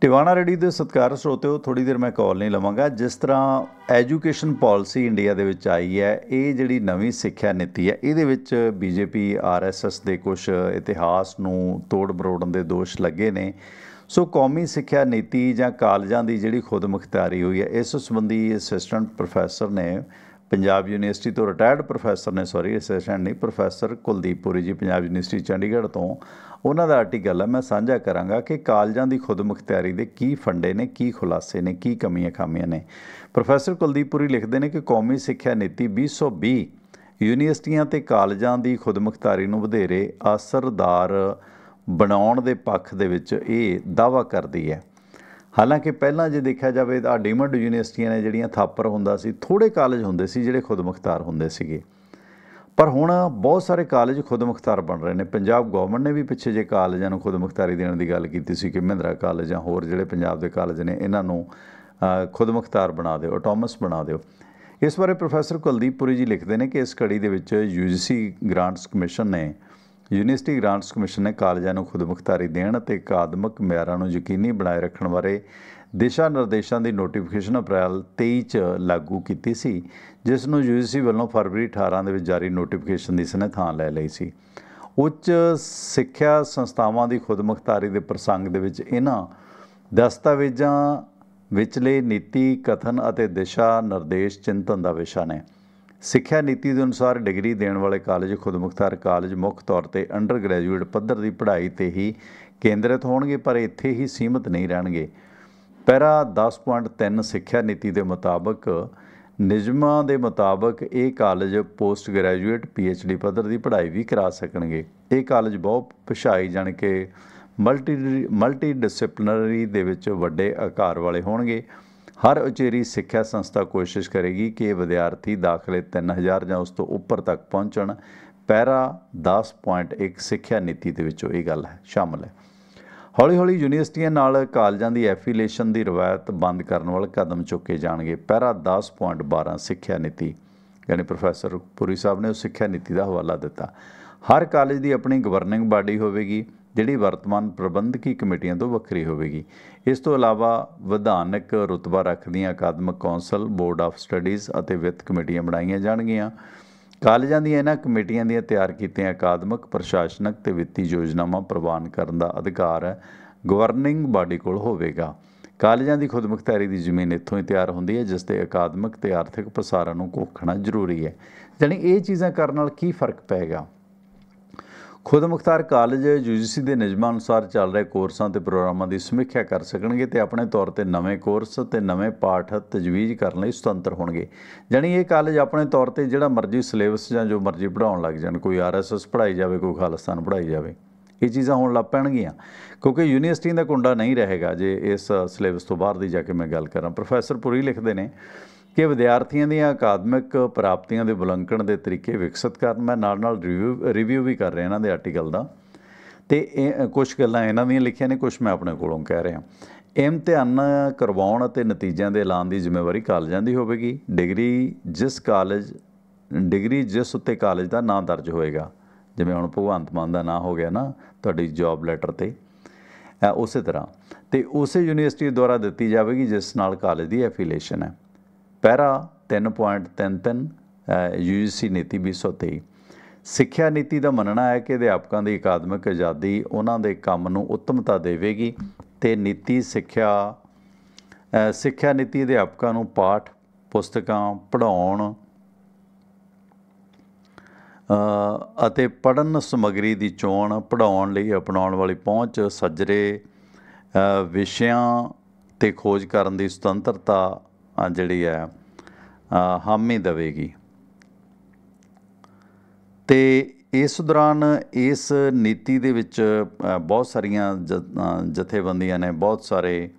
Tiwana ready ਦੇ ਸਤਿਕਾਰਤ ਸਰੋਤਿਓ, ਥੋੜ੍ਹੀ ਦੇਰ ਮੈਂ ਕਾਲ ਨਹੀਂ ਲਵਾਂਗਾ। ਜਿਸ ਤਰ੍ਹਾਂ ਐਜੂਕੇਸ਼ਨ ਪਾਲਿਸੀ ਇੰਡੀਆ ਦੇ ਵਿੱਚ ਆਈ ਹੈ, ਇਹ ਜਿਹੜੀ ਨਵੀਂ ਸਿੱਖਿਆ ਨੀਤੀ ਹੈ, ਇਹਦੇ ਵਿੱਚ ਬੀਜੇਪੀ RSS ਦੇ ਕੁਛ ਇਤਿਹਾਸ ਨੂੰ ਤੋੜ ਮਰੋੜਨ ਦੇ ਦੋਸ਼ ਲੱਗੇ ਨੇ। ਸੋ ਕੌਮੀ ਸਿੱਖਿਆ ਨੀਤੀ ਜਾਂ ਕਾਲਜਾਂ ਦੀ ਜਿਹੜੀ ਖੁਦਮੁਖਤਾਰੀ ਹੋਈ ਹੈ, ਇਸ ਸੰਬੰਧੀ ਅਸਿਸਟੈਂਟ ਪ੍ਰੋਫੈਸਰ ਨੇ ਪੰਜਾਬ ਯੂਨੀਵਰਸਿਟੀ ਤੋਂ, ਰਿਟਾਇਰਡ ਪ੍ਰੋਫੈਸਰ ਨੇ, ਸੌਰੀ ਅਸਿਸਟੈਂਟ ਨਹੀਂ, ਪ੍ਰੋਫੈਸਰ ਕੁਲਦੀਪ ਪੁਰੀ ਜੀ ਪੰਜਾਬ ਯੂਨੀਵਰਸਿਟੀ ਚੰਡੀਗੜ੍ਹ ਤੋਂ, ਉਹਨਾਂ ਦਾ ਆਰਟੀਕਲ ਹੈ। ਮੈਂ ਸਾਂਝਾ ਕਰਾਂਗਾ ਕਿ ਕਾਲਜਾਂ ਦੀ ਖੁਦਮੁਖਤਿਆਰੀ ਦੇ ਕੀ ਫੰਡੇ ਨੇ, ਕੀ ਖੁਲਾਸੇ ਨੇ, ਕੀ ਕਮੀਆਂ ਖਾਮੀਆਂ ਨੇ। ਪ੍ਰੋਫੈਸਰ ਕੁਲਦੀਪ ਪੁਰੀ ਲਿਖਦੇ ਨੇ ਕਿ ਕੌਮੀ ਸਿੱਖਿਆ ਨੀਤੀ 2020 ਯੂਨੀਵਰਸਿਟੀਆਂ ਅਤੇ ਕਾਲਜਾਂ ਦੀ ਖੁਦਮੁਖਤਾਰੀ ਨੂੰ ਵਧੇਰੇ ਅਸਰਦਾਰ ਬਣਾਉਣ ਦੇ ਪੱਖ ਦੇ ਵਿੱਚ ਇਹ ਦਾਅਵਾ ਕਰਦੀ ਹੈ। ਹਾਲਾਂਕਿ ਪਹਿਲਾਂ ਜੇ ਦੇਖਿਆ ਜਾਵੇ ਤਾਂ ਡੀਮਡ ਯੂਨੀਵਰਸਿਟੀਆਂ ਨੇ ਜਿਹੜੀਆਂ ਥਾਪਰ ਹੁੰਦਾ ਸੀ, ਥੋੜ੍ਹੇ ਕਾਲਜ ਹੁੰਦੇ ਸੀ ਜਿਹੜੇ ਖੁਦਮੁਖਤਾਰ ਹੁੰਦੇ ਸੀਗੇ, ਪਰ ਹੁਣ ਬਹੁਤ ਸਾਰੇ ਕਾਲਜ ਖੁਦਮੁਖਤਾਰ ਬਣ ਰਹੇ ਨੇ। ਪੰਜਾਬ ਗੌਰਮੈਂਟ ਨੇ ਵੀ ਪਿੱਛੇ ਜੇ ਕਾਲਜਾਂ ਨੂੰ ਖੁਦਮੁਖਤਾਰੀ ਦੇਣ ਦੀ ਗੱਲ ਕੀਤੀ ਸੀ ਕਿ ਮਹਿੰਦਰਾ ਕਾਲਜ ਜਾਂ ਹੋਰ ਜਿਹੜੇ ਪੰਜਾਬ ਦੇ ਕਾਲਜ ਨੇ, ਇਹਨਾਂ ਨੂੰ ਖੁਦਮੁਖਤਾਰ ਬਣਾ ਦਿਓ, ਆਟੋਨਮਸ ਬਣਾ ਦਿਓ। ਇਸ ਬਾਰੇ ਪ੍ਰੋਫੈਸਰ ਕੁਲਦੀਪ ਪੁਰੀ ਜੀ ਲਿਖਦੇ ਨੇ ਕਿ ਇਸ ਕੜੀ ਦੇ ਵਿੱਚ ਯੂਨੀਵਰਸਿਟੀ ਗ੍ਰਾਂਟਸ ਕਮਿਸ਼ਨ ਨੇ ਕਾਲਜਾਂ ਨੂੰ ਖੁਦਮੁਖਤਾਰੀ ਦੇਣ ਅਤੇ ਅਕਾਦਮਿਕ ਮਿਆਰਾਂ ਨੂੰ ਯਕੀਨੀ ਬਣਾਏ ਰੱਖਣ ਬਾਰੇ ਦਿਸ਼ਾ ਨਿਰਦੇਸ਼ਾਂ ਦੀ ਨੋਟੀਫਿਕੇਸ਼ਨ ਅਪ੍ਰੈਲ 23 'ਚ ਲਾਗੂ ਕੀਤੀ ਸੀ, ਜਿਸ ਨੂੰ UGC ਵੱਲੋਂ ਫਰਵਰੀ 18 ਦੇ ਵਿੱਚ ਜਾਰੀ ਨੋਟੀਫਿਕੇਸ਼ਨ ਦੀ ਇਸਨੇ ਥਾਂ ਲੈ ਲਈ ਸੀ। ਉੱਚ ਸਿੱਖਿਆ ਸੰਸਥਾਵਾਂ ਦੀ ਖੁਦਮੁਖਤਾਰੀ ਦੇ ਪ੍ਰਸੰਗ ਦੇ ਵਿੱਚ ਇਹਨਾਂ ਦਸਤਾਵੇਜ਼ਾਂ ਵਿਚਲੇ ਨੀਤੀ ਕਥਨ ਅਤੇ ਦਿਸ਼ਾ ਨਿਰਦੇਸ਼ ਚਿੰਤਨ ਦਾ ਵਿਸ਼ਾ ਨੇ। ਸਿੱਖਿਆ ਨੀਤੀ ਦੇ ਅਨੁਸਾਰ ਡਿਗਰੀ ਦੇਣ ਵਾਲੇ ਕਾਲਜ ਖੁਦਮੁਖਤਾਰ ਕਾਲਜ ਮੁੱਖ ਤੌਰ 'ਤੇ ਅੰਡਰ ਗ੍ਰੈਜੂਏਟ ਪੱਧਰ ਦੀ ਪੜ੍ਹਾਈ 'ਤੇ ਹੀ ਕੇਂਦਰਿਤ ਹੋਣਗੇ, ਪਰ ਇੱਥੇ ਹੀ ਸੀਮਿਤ ਨਹੀਂ ਰਹਿਣਗੇ। ਪੈਰਾ 10.3 ਸਿੱਖਿਆ ਨੀਤੀ ਦੇ ਮੁਤਾਬਕ ਨਿਯਮਾਂ ਦੇ ਮੁਤਾਬਕ ਇਹ ਕਾਲਜ ਪੋਸਟ ਗ੍ਰੈਜੂਏਟ PhD ਪੱਧਰ ਦੀ ਪੜ੍ਹਾਈ ਵੀ ਕਰਾ ਸਕਣਗੇ। ਇਹ ਕਾਲਜ ਬਹੁ ਭਾਸ਼ਾਈ ਜਾਣੀ ਕਿ ਮਲਟੀ ਡਿਸਪਲਿਨਰੀ ਦੇ ਵਿੱਚ ਵੱਡੇ ਆਕਾਰ ਵਾਲੇ ਹੋਣਗੇ। ਹਰ ਉਚੇਰੀ ਸਿੱਖਿਆ ਸੰਸਥਾ ਕੋਸ਼ਿਸ਼ ਕਰੇਗੀ ਕਿ ਇਹ ਵਿਦਿਆਰਥੀ ਦਾਖਲੇ 3000 ਜਾਂ ਉਸ ਤੋਂ ਉੱਪਰ ਤੱਕ ਪਹੁੰਚਣ। ਪੈਰਾ 10.1 ਸਿੱਖਿਆ ਨੀਤੀ ਦੇ ਵਿੱਚੋਂ ਇਹ ਗੱਲ ਸ਼ਾਮਲ ਹੈ। ਹੌਲੀ ਹੌਲੀ ਯੂਨੀਵਰਸਿਟੀਆਂ ਨਾਲ ਕਾਲਜਾਂ ਦੀ ਐਫੀਲੀਏਸ਼ਨ ਦੀ ਰਵਾਇਤ ਬੰਦ ਕਰਨ ਵੱਲ ਕਦਮ ਚੁੱਕੇ ਜਾਣਗੇ। ਪੈਰਾ 10.12 ਸਿੱਖਿਆ ਨੀਤੀ, ਯਾਨੀ ਪ੍ਰੋਫੈਸਰ ਪੁਰੀ ਸਾਹਿਬ ਨੇ ਉਸ ਸਿੱਖਿਆ ਨੀਤੀ ਦਾ ਹਵਾਲਾ ਦਿੱਤਾ। ਹਰ ਕਾਲਜ ਦੀ ਆਪਣੀ ਗਵਰਨਿੰਗ ਬਾਡੀ ਹੋਵੇਗੀ, ਜਿਹੜੀ ਵਰਤਮਾਨ ਪ੍ਰਬੰਧਕੀ ਕਮੇਟੀਆਂ ਤੋਂ ਵੱਖਰੀ ਹੋਵੇਗੀ। ਇਸ ਤੋਂ ਇਲਾਵਾ ਵਿਧਾਨਕ ਰੁਤਬਾ ਰੱਖਦੀਆਂ ਅਕਾਦਮਿਕ ਕੌਂਸਲ, ਬੋਰਡ ਆਫ ਸਟੱਡੀਜ਼ ਅਤੇ ਵਿੱਤ ਕਮੇਟੀਆਂ ਬਣਾਈਆਂ ਜਾਣਗੀਆਂ। ਕਾਲਜਾਂ ਦੀਆਂ ਇਹਨਾਂ ਕਮੇਟੀਆਂ ਦੀਆਂ ਤਿਆਰ ਕੀਤੀਆਂ ਅਕਾਦਮਿਕ, ਪ੍ਰਸ਼ਾਸਨਕ ਅਤੇ ਵਿੱਤੀ ਯੋਜਨਾਵਾਂ ਪ੍ਰਵਾਨ ਕਰਨ ਦਾ ਅਧਿਕਾਰ ਗਵਰਨਿੰਗ ਬਾਡੀ ਕੋਲ ਹੋਵੇਗਾ। ਕਾਲਜਾਂ ਦੀ ਖੁਦਮੁਖਤਾਰੀ ਦੀ ਜ਼ਮੀਨ ਇੱਥੋਂ ਹੀ ਤਿਆਰ ਹੁੰਦੀ ਹੈ, ਜਿਸ ਦੇ ਅਕਾਦਮਿਕ ਅਤੇ ਆਰਥਿਕ ਪ੍ਰਸਾਰਨ ਨੂੰ ਘੋਖਣਾ ਜ਼ਰੂਰੀ ਹੈ। ਜਾਣੀ ਇਹ ਚੀਜ਼ਾਂ ਕਰਨ ਨਾਲ ਕੀ ਫਰਕ ਪਏਗਾ? ਖੁਦਮੁਖਤਾਰ ਕਾਲਜ UGC ਦੇ ਨਿਯਮਾਂ ਅਨੁਸਾਰ ਚੱਲ ਰਹੇ ਕੋਰਸਾਂ ਅਤੇ ਪ੍ਰੋਗਰਾਮਾਂ ਦੀ ਸਮੀਖਿਆ ਕਰ ਸਕਣਗੇ ਅਤੇ ਆਪਣੇ ਤੌਰ 'ਤੇ ਨਵੇਂ ਕੋਰਸ ਅਤੇ ਨਵੇਂ ਪਾਠ ਤਜਵੀਜ਼ ਕਰਨ ਲਈ ਸੁਤੰਤਰ ਹੋਣਗੇ। ਜਾਣੀ ਇਹ ਕਾਲਜ ਆਪਣੇ ਤੌਰ 'ਤੇ ਜਿਹੜਾ ਮਰਜ਼ੀ ਸਿਲੇਬਸ ਜਾਂ ਜੋ ਮਰਜ਼ੀ ਪੜ੍ਹਾਉਣ ਲੱਗ ਜਾਣ, ਕੋਈ RSS ਪੜ੍ਹਾਈ ਜਾਵੇ, ਕੋਈ ਖਾਲਿਸਤਾਨ ਪੜ੍ਹਾਈ ਜਾਵੇ। ਇਹ ਚੀਜ਼ਾਂ ਹੋਣ ਲੱਗ ਪੈਣਗੀਆਂ ਕਿਉਂਕਿ ਯੂਨੀਵਰਸਿਟੀ ਦਾ ਕੁੰਡਾ ਨਹੀਂ ਰਹੇਗਾ ਜੇ ਇਸ ਸਿਲੇਬਸ ਤੋਂ ਬਾਹਰ ਦੀ ਜਾ ਕੇ ਮੈਂ ਗੱਲ ਕਰਾਂ। ਪ੍ਰੋਫੈਸਰ ਪੁਰੀ ਲਿਖਦੇ ਨੇ ਕਿ ਵਿਦਿਆਰਥੀਆਂ ਦੀਆਂ ਅਕਾਦਮਿਕ ਪ੍ਰਾਪਤੀਆਂ ਦੇ ਮੁਲਾਂਕਣ ਦੇ ਤਰੀਕੇ ਵਿਕਸਿਤ ਕਰਨ। ਮੈਂ ਨਾਲ ਰਿਵਿਊ ਵੀ ਕਰ ਰਿਹਾ ਇਹਨਾਂ ਦੇ ਆਰਟੀਕਲ ਦਾ, ਅਤੇ ਇਹ ਕੁਛ ਗੱਲਾਂ ਇਹਨਾਂ ਦੀਆਂ ਲਿਖੀਆਂ ਨੇ, ਕੁਛ ਮੈਂ ਆਪਣੇ ਕੋਲੋਂ ਕਹਿ ਰਿਹਾ। ਇਮਤਿਹਾਨ ਕਰਵਾਉਣ ਅਤੇ ਨਤੀਜਿਆਂ ਦੇ ਐਲਾਨ ਦੀ ਜ਼ਿੰਮੇਵਾਰੀ ਕਾਲਜਾਂ ਦੀ ਹੋਵੇਗੀ। ਡਿਗਰੀ ਜਿਸ ਉੱਤੇ ਕਾਲਜ ਦਾ ਨਾਂ ਦਰਜ ਹੋਏਗਾ, ਜਿਵੇਂ ਹੁਣ ਭਗਵੰਤ ਮਾਨ ਦਾ ਨਾਂ ਹੋ ਗਿਆ ਨਾ ਤੁਹਾਡੀ ਜੋਬ ਲੈਟਰ 'ਤੇ, ਉਸੇ ਤਰ੍ਹਾਂ, ਅਤੇ ਉਸੇ ਯੂਨੀਵਰਸਿਟੀ ਦੁਆਰਾ ਦਿੱਤੀ ਜਾਵੇਗੀ ਜਿਸ ਨਾਲ ਕਾਲਜ ਦੀ ਐਫੀਲੀਏਸ਼ਨ ਹੈ। ਪੈਰਾ 3.33 UGC ਨੀਤੀ 2023। ਸਿੱਖਿਆ ਨੀਤੀ ਦਾ ਮੰਨਣਾ ਹੈ ਕਿ ਅਧਿਆਪਕਾਂ ਦੀ ਅਕਾਦਮਿਕ ਆਜ਼ਾਦੀ ਉਹਨਾਂ ਦੇ ਕੰਮ ਨੂੰ ਉੱਤਮਤਾ ਦੇਵੇਗੀ ਅਤੇ ਸਿੱਖਿਆ ਨੀਤੀ ਅਧਿਆਪਕਾਂ ਨੂੰ ਪਾਠ ਪੁਸਤਕਾਂ ਪੜ੍ਹਾਉਣ ਅਤੇ ਪੜ੍ਹਨ ਸਮੱਗਰੀ ਦੀ ਚੋਣ, ਪੜ੍ਹਾਉਣ ਲਈ ਅਪਣਾਉਣ ਵਾਲੀ ਪਹੁੰਚ, ਸੱਜਰੇ ਵਿਸ਼ਿਆਂ 'ਤੇ ਖੋਜ ਕਰਨ ਦੀ ਸੁਤੰਤਰਤਾ ਜਿਹੜੀ ਹੈ ਹਾਮੀ ਦੇਵੇਗੀ। ਅਤੇ ਇਸ ਦੌਰਾਨ ਇਸ ਨੀਤੀ ਦੇ ਵਿੱਚ ਬਹੁਤ ਸਾਰੀਆਂ ਜਥੇਬੰਦੀਆਂ ਨੇ, ਬਹੁਤ ਸਾਰੇ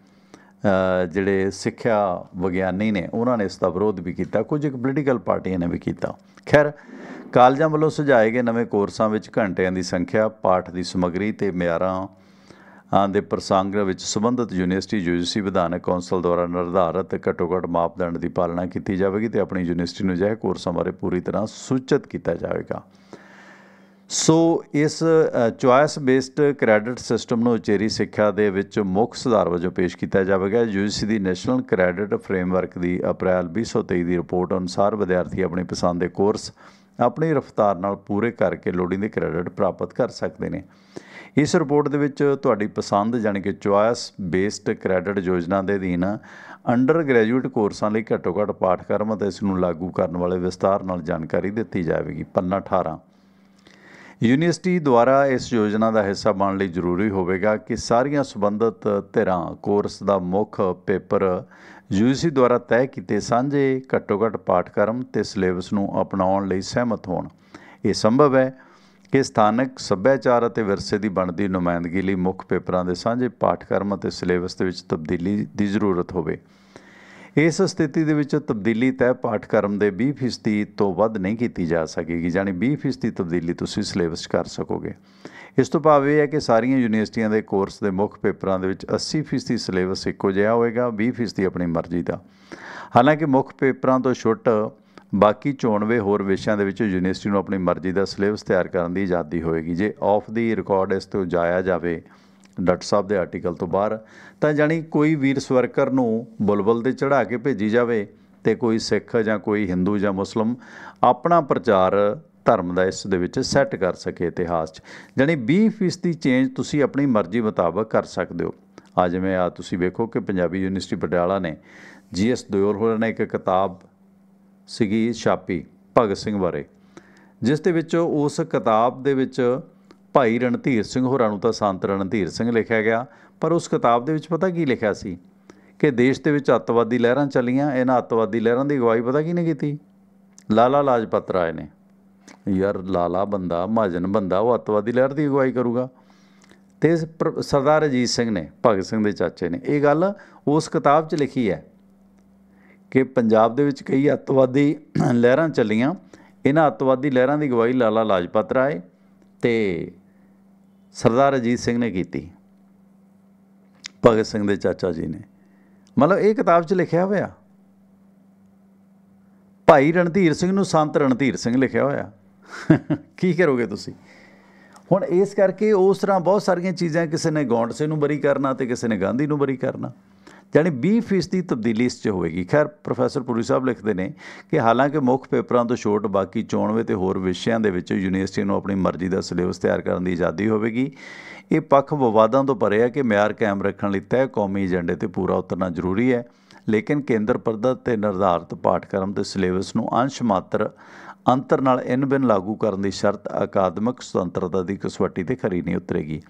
ਜਿਹੜੇ ਸਿੱਖਿਆ ਵਿਗਿਆਨੀ ਨੇ, ਉਹਨਾਂ ਨੇ ਇਸ ਦਾ ਵਿਰੋਧ ਵੀ ਕੀਤਾ, ਕੁਝ ਇੱਕ ਪੋਲੀਟੀਕਲ ਪਾਰਟੀਆਂ ਨੇ ਵੀ ਕੀਤਾ। ਖੈਰ, ਕਾਲਜਾਂ ਵੱਲੋਂ ਸੁਝਾਏ ਗਏ ਨਵੇਂ ਕੋਰਸਾਂ ਵਿੱਚ ਘੰਟਿਆਂ ਦੀ ਸੰਖਿਆ, ਪਾਠ ਦੀ ਸਮੱਗਰੀ ਅਤੇ ਮਿਆਰਾਂ ਦੇ ਪ੍ਰਸੰਗ ਵਿੱਚ ਸੰਬੰਧਿਤ ਯੂਨੀਵਰਸਿਟੀ UGC ਵਿਧਾਨਕ ਕੌਂਸਲ ਦੁਆਰਾ ਨਿਰਧਾਰਤ ਘੱਟੋ ਘੱਟ ਮਾਪਦੰਡ ਦੀ ਪਾਲਣਾ ਕੀਤੀ ਜਾਵੇਗੀ ਅਤੇ ਆਪਣੀ ਯੂਨੀਵਰਸਿਟੀ ਨੂੰ ਅਜਿਹੇ ਕੋਰਸਾਂ ਬਾਰੇ ਪੂਰੀ ਤਰ੍ਹਾਂ ਸੂਚਿਤ ਕੀਤਾ ਜਾਵੇਗਾ। ਸੋ ਇਸ ਚੁਆਇਸ ਬੇਸਡ ਕ੍ਰੈਡਿਟ ਸਿਸਟਮ ਨੂੰ ਉਚੇਰੀ ਸਿੱਖਿਆ ਦੇ ਵਿੱਚ ਮੁੱਖ ਸੁਧਾਰ ਵਜੋਂ ਪੇਸ਼ ਕੀਤਾ ਜਾਵੇਗਾ। UGC ਦੀ ਨੈਸ਼ਨਲ ਕ੍ਰੈਡਿਟ ਫਰੇਮਵਰਕ ਦੀ ਅਪ੍ਰੈਲ 2023 ਦੀ ਰਿਪੋਰਟ ਅਨੁਸਾਰ ਵਿਦਿਆਰਥੀ ਆਪਣੀ ਪਸੰਦ ਦੇ ਕੋਰਸ ਆਪਣੀ ਰਫ਼ਤਾਰ ਨਾਲ ਪੂਰੇ ਕਰਕੇ ਲੋੜੀਂਦੇ ਕ੍ਰੈਡਿਟ ਪ੍ਰਾਪਤ ਕਰ ਸਕਦੇ ਨੇ। ਇਸ ਰਿਪੋਰਟ ਦੇ ਵਿੱਚ ਤੁਹਾਡੀ ਪਸੰਦ ਯਾਨੀ ਕਿ ਚੁਆਇਸ ਬੇਸਡ ਕ੍ਰੈਡਿਟ ਯੋਜਨਾ ਦੇ ਅਧੀਨ ਅੰਡਰ ਗ੍ਰੈਜੂਏਟ ਕੋਰਸਾਂ ਲਈ ਘੱਟੋ ਘੱਟ ਪਾਠਕ੍ਰਮ ਅਤੇ ਇਸ ਨੂੰ ਲਾਗੂ ਕਰਨ ਵਾਲੇ ਵਿਸਤਾਰ ਨਾਲ ਜਾਣਕਾਰੀ ਦਿੱਤੀ ਜਾਵੇਗੀ। ਪੰਨਾ 18 ਯੂਨੀਵਰਸਿਟੀ ਦੁਆਰਾ ਇਸ ਯੋਜਨਾ ਦਾ ਹਿੱਸਾ ਬਣਨ ਲਈ ਜ਼ਰੂਰੀ ਹੋਵੇਗਾ ਕਿ ਸਾਰੀਆਂ ਸੰਬੰਧਿਤ ਧਿਰਾਂ ਕੋਰਸ ਦਾ ਮੁੱਖ ਪੇਪਰ UGC ਦੁਆਰਾ ਤੈਅ ਕੀਤੇ ਸਾਂਝੇ ਘੱਟੋ ਘੱਟ ਪਾਠਕ੍ਰਮ ਅਤੇ ਸਿਲੇਬਸ ਨੂੰ ਅਪਣਾਉਣ ਲਈ ਸਹਿਮਤ ਹੋਣ। ਇਹ ਸੰਭਵ ਹੈ ਕਿ ਸਥਾਨਕ ਸੱਭਿਆਚਾਰ ਅਤੇ ਵਿਰਸੇ ਦੀ ਬਣਦੀ ਨੁਮਾਇੰਦਗੀ ਲਈ ਮੁੱਖ ਪੇਪਰਾਂ ਦੇ ਸਾਂਝੇ ਪਾਠਕ੍ਰਮ ਅਤੇ ਸਿਲੇਬਸ ਦੇ ਵਿੱਚ ਤਬਦੀਲੀ ਦੀ ਜ਼ਰੂਰਤ ਹੋਵੇ। ਇਸ ਸਥਿਤੀ ਦੇ ਵਿੱਚ ਤਬਦੀਲੀ ਤੈਅ ਪਾਠਕ੍ਰਮ ਦੇ 20% ਤੋਂ ਵੱਧ ਨਹੀਂ ਕੀਤੀ ਜਾ ਸਕੇਗੀ, ਯਾਨੀ 20% ਤਬਦੀਲੀ ਤੁਸੀਂ ਸਿਲੇਬਸ ਕਰ ਸਕੋਗੇ। ਇਸ ਤੋਂ ਭਾਵ ਇਹ ਹੈ ਕਿ ਸਾਰੀਆਂ ਯੂਨੀਵਰਸਿਟੀਆਂ ਦੇ ਕੋਰਸ ਦੇ ਮੁੱਖ ਪੇਪਰਾਂ ਦੇ ਵਿੱਚ 80% ਸਿਲੇਬਸ ਇੱਕੋ ਜਿਹਾ ਹੋਵੇਗਾ, 20% ਆਪਣੀ ਮਰਜ਼ੀ ਦਾ। ਹਾਲਾਂਕਿ ਮੁੱਖ ਪੇਪਰਾਂ ਤੋਂ ਛੁੱਟ ਬਾਕੀ 94 ਹੋਰ ਵਿਸ਼ਿਆਂ ਦੇ ਵਿੱਚ ਯੂਨੀਵਰਸਿਟੀ ਨੂੰ ਆਪਣੀ ਮਰਜ਼ੀ ਦਾ ਸਿਲੇਬਸ ਤਿਆਰ ਕਰਨ ਦੀ ਆਜ਼ਾਦੀ ਹੋਵੇਗੀ। ਜੇ ਆਫ ਦੀ ਰਿਕਾਰਡ ਇਸ ਤੋਂ ਜਾਇਆ ਜਾਵੇ ਡਾਕਟਰ ਸਾਹਿਬ ਦੇ ਆਰਟੀਕਲ ਤੋਂ ਬਾਹਰ, ਤਾਂ ਜਾਣੀ ਕੋਈ ਵੀਰ ਸਵਰਕਰ ਨੂੰ ਬੁਲਬੁਲ 'ਤੇ ਚੜ੍ਹਾ ਕੇ ਭੇਜੀ ਜਾਵੇ ਅਤੇ ਕੋਈ ਸਿੱਖ ਜਾਂ ਕੋਈ ਹਿੰਦੂ ਜਾਂ ਮੁਸਲਿਮ ਆਪਣਾ ਪ੍ਰਚਾਰ ਧਰਮ ਦਾ ਇਸ ਦੇ ਵਿੱਚ ਸੈੱਟ ਕਰ ਸਕੇ ਇਤਿਹਾਸ 'ਚ। ਜਾਣੀ 20% ਚੇਂਜ ਤੁਸੀਂ ਆਪਣੀ ਮਰਜ਼ੀ ਮੁਤਾਬਕ ਕਰ ਸਕਦੇ ਹੋ। ਆ ਜਿਵੇਂ ਤੁਸੀਂ ਵੇਖੋ ਕਿ ਪੰਜਾਬੀ ਯੂਨੀਵਰਸਿਟੀ ਪਟਿਆਲਾ ਨੇ GS ਦਿਓਲ ਹੋਰਾਂ ਨੇ ਇੱਕ ਕਿਤਾਬ ਸੀਗੀ ਛਾਪੀ ਭਗਤ ਸਿੰਘ ਬਾਰੇ, ਜਿਸ ਦੇ ਵਿੱਚ ਉਸ ਕਿਤਾਬ ਦੇ ਵਿੱਚ ਭਾਈ ਰਣਧੀਰ ਸਿੰਘ ਹੋਰਾਂ ਨੂੰ ਤਾਂ ਸੰਤ ਰਣਧੀਰ ਸਿੰਘ ਲਿਖਿਆ ਗਿਆ, ਪਰ ਉਸ ਕਿਤਾਬ ਦੇ ਵਿੱਚ ਪਤਾ ਕੀ ਲਿਖਿਆ ਸੀ ਕਿ ਦੇਸ਼ ਦੇ ਵਿੱਚ ਅੱਤਵਾਦੀ ਲਹਿਰਾਂ ਚੱਲੀਆਂ, ਇਹਨਾਂ ਅੱਤਵਾਦੀ ਲਹਿਰਾਂ ਦੀ ਅਗਵਾਈ ਪਤਾ ਕਿਹਨੇ ਕੀਤੀ? ਲਾਲਾ ਲਾਜਪਤ ਰਾਏ ਨੇ। ਯਾਰ ਲਾਲਾ ਬੰਦਾ, ਮਹਾਜਨ ਬੰਦਾ, ਉਹ ਅੱਤਵਾਦੀ ਲਹਿਰ ਦੀ ਅਗਵਾਈ ਕਰੂਗਾ? ਅਤੇ ਸਰਦਾਰ ਅਜੀਤ ਸਿੰਘ ਨੇ, ਭਗਤ ਸਿੰਘ ਦੇ ਚਾਚੇ ਨੇ, ਇਹ ਗੱਲ ਉਸ ਕਿਤਾਬ 'ਚ ਲਿਖੀ ਹੈ ਕਿ ਪੰਜਾਬ ਦੇ ਵਿੱਚ ਕਈ ਅੱਤਵਾਦੀ ਲਹਿਰਾਂ ਚੱਲੀਆਂ, ਇਹਨਾਂ ਅੱਤਵਾਦੀ ਲਹਿਰਾਂ ਦੀ ਅਗਵਾਈ ਲਾਲਾ ਲਾਜਪਤ ਰਾਏ ਅਤੇ ਸਰਦਾਰ ਅਜੀਤ ਸਿੰਘ ਨੇ ਕੀਤੀ, ਭਗਤ ਸਿੰਘ ਦੇ ਚਾਚਾ ਜੀ ਨੇ। ਮਤਲਬ ਇਹ ਕਿਤਾਬ 'ਚ ਲਿਖਿਆ ਹੋਇਆ। ਭਾਈ ਰਣਧੀਰ ਸਿੰਘ ਨੂੰ ਸੰਤ ਰਣਧੀਰ ਸਿੰਘ ਲਿਖਿਆ ਹੋਇਆ। ਕੀ ਕਰੋਗੇ ਤੁਸੀਂ? ਹੁਣ ਇਸ ਕਰਕੇ ਉਸ ਤਰ੍ਹਾਂ ਬਹੁਤ ਸਾਰੀਆਂ ਚੀਜ਼ਾਂ, ਕਿਸੇ ਨੇ ਗੌਂਡਸੇ ਨੂੰ ਬਰੀ ਕਰਨਾ ਅਤੇ ਕਿਸੇ ਨੇ ਗਾਂਧੀ ਨੂੰ ਬਰੀ ਕਰਨਾ, ਜਾਣੀ 20% ਤਬਦੀਲੀ ਇਸ 'ਚ ਹੋਵੇਗੀ। ਖੈਰ ਪ੍ਰੋਫੈਸਰ ਪੁਰੀ ਸਾਹਿਬ ਲਿਖਦੇ ਨੇ ਕਿ ਹਾਲਾਂਕਿ ਮੁੱਖ ਪੇਪਰਾਂ ਤੋਂ ਛੋਟ ਬਾਕੀ 94 ਅਤੇ ਹੋਰ ਵਿਸ਼ਿਆਂ ਦੇ ਵਿੱਚ ਯੂਨੀਵਰਸਿਟੀ ਨੂੰ ਆਪਣੀ ਮਰਜ਼ੀ ਦਾ ਸਿਲੇਬਸ ਤਿਆਰ ਕਰਨ ਦੀ ਆਜ਼ਾਦੀ ਹੋਵੇਗੀ। ਇਹ ਪੱਖ ਵਿਵਾਦਾਂ ਤੋਂ ਪਰੇ ਹੈ ਕਿ ਮਿਆਰ ਕਾਇਮ ਰੱਖਣ ਲਈ ਤੈਅ ਕੌਮੀ ਏਜੰਡੇ 'ਤੇ ਪੂਰਾ ਉਤਰਨਾ ਜ਼ਰੂਰੀ ਹੈ, ਲੇਕਿਨ ਕੇਂਦਰ ਪੱਧਰ 'ਤੇ ਨਿਰਧਾਰਿਤ ਪਾਠਕ੍ਰਮ ਅਤੇ ਸਿਲੇਬਸ ਨੂੰ ਅੰਸ਼ ਮਾਤਰ ਅੰਤਰ ਨਾਲ ਇਨ-ਬਿਨ ਲਾਗੂ ਕਰਨ ਦੀ ਸ਼ਰਤ ਅਕਾਦਮਿਕ ਸੁਤੰਤਰਤਾ ਦੀ ਕਸਵੱਟੀ 'ਤੇ ਖਰੀ ਨਹੀਂ ਉਤਰੇਗੀ।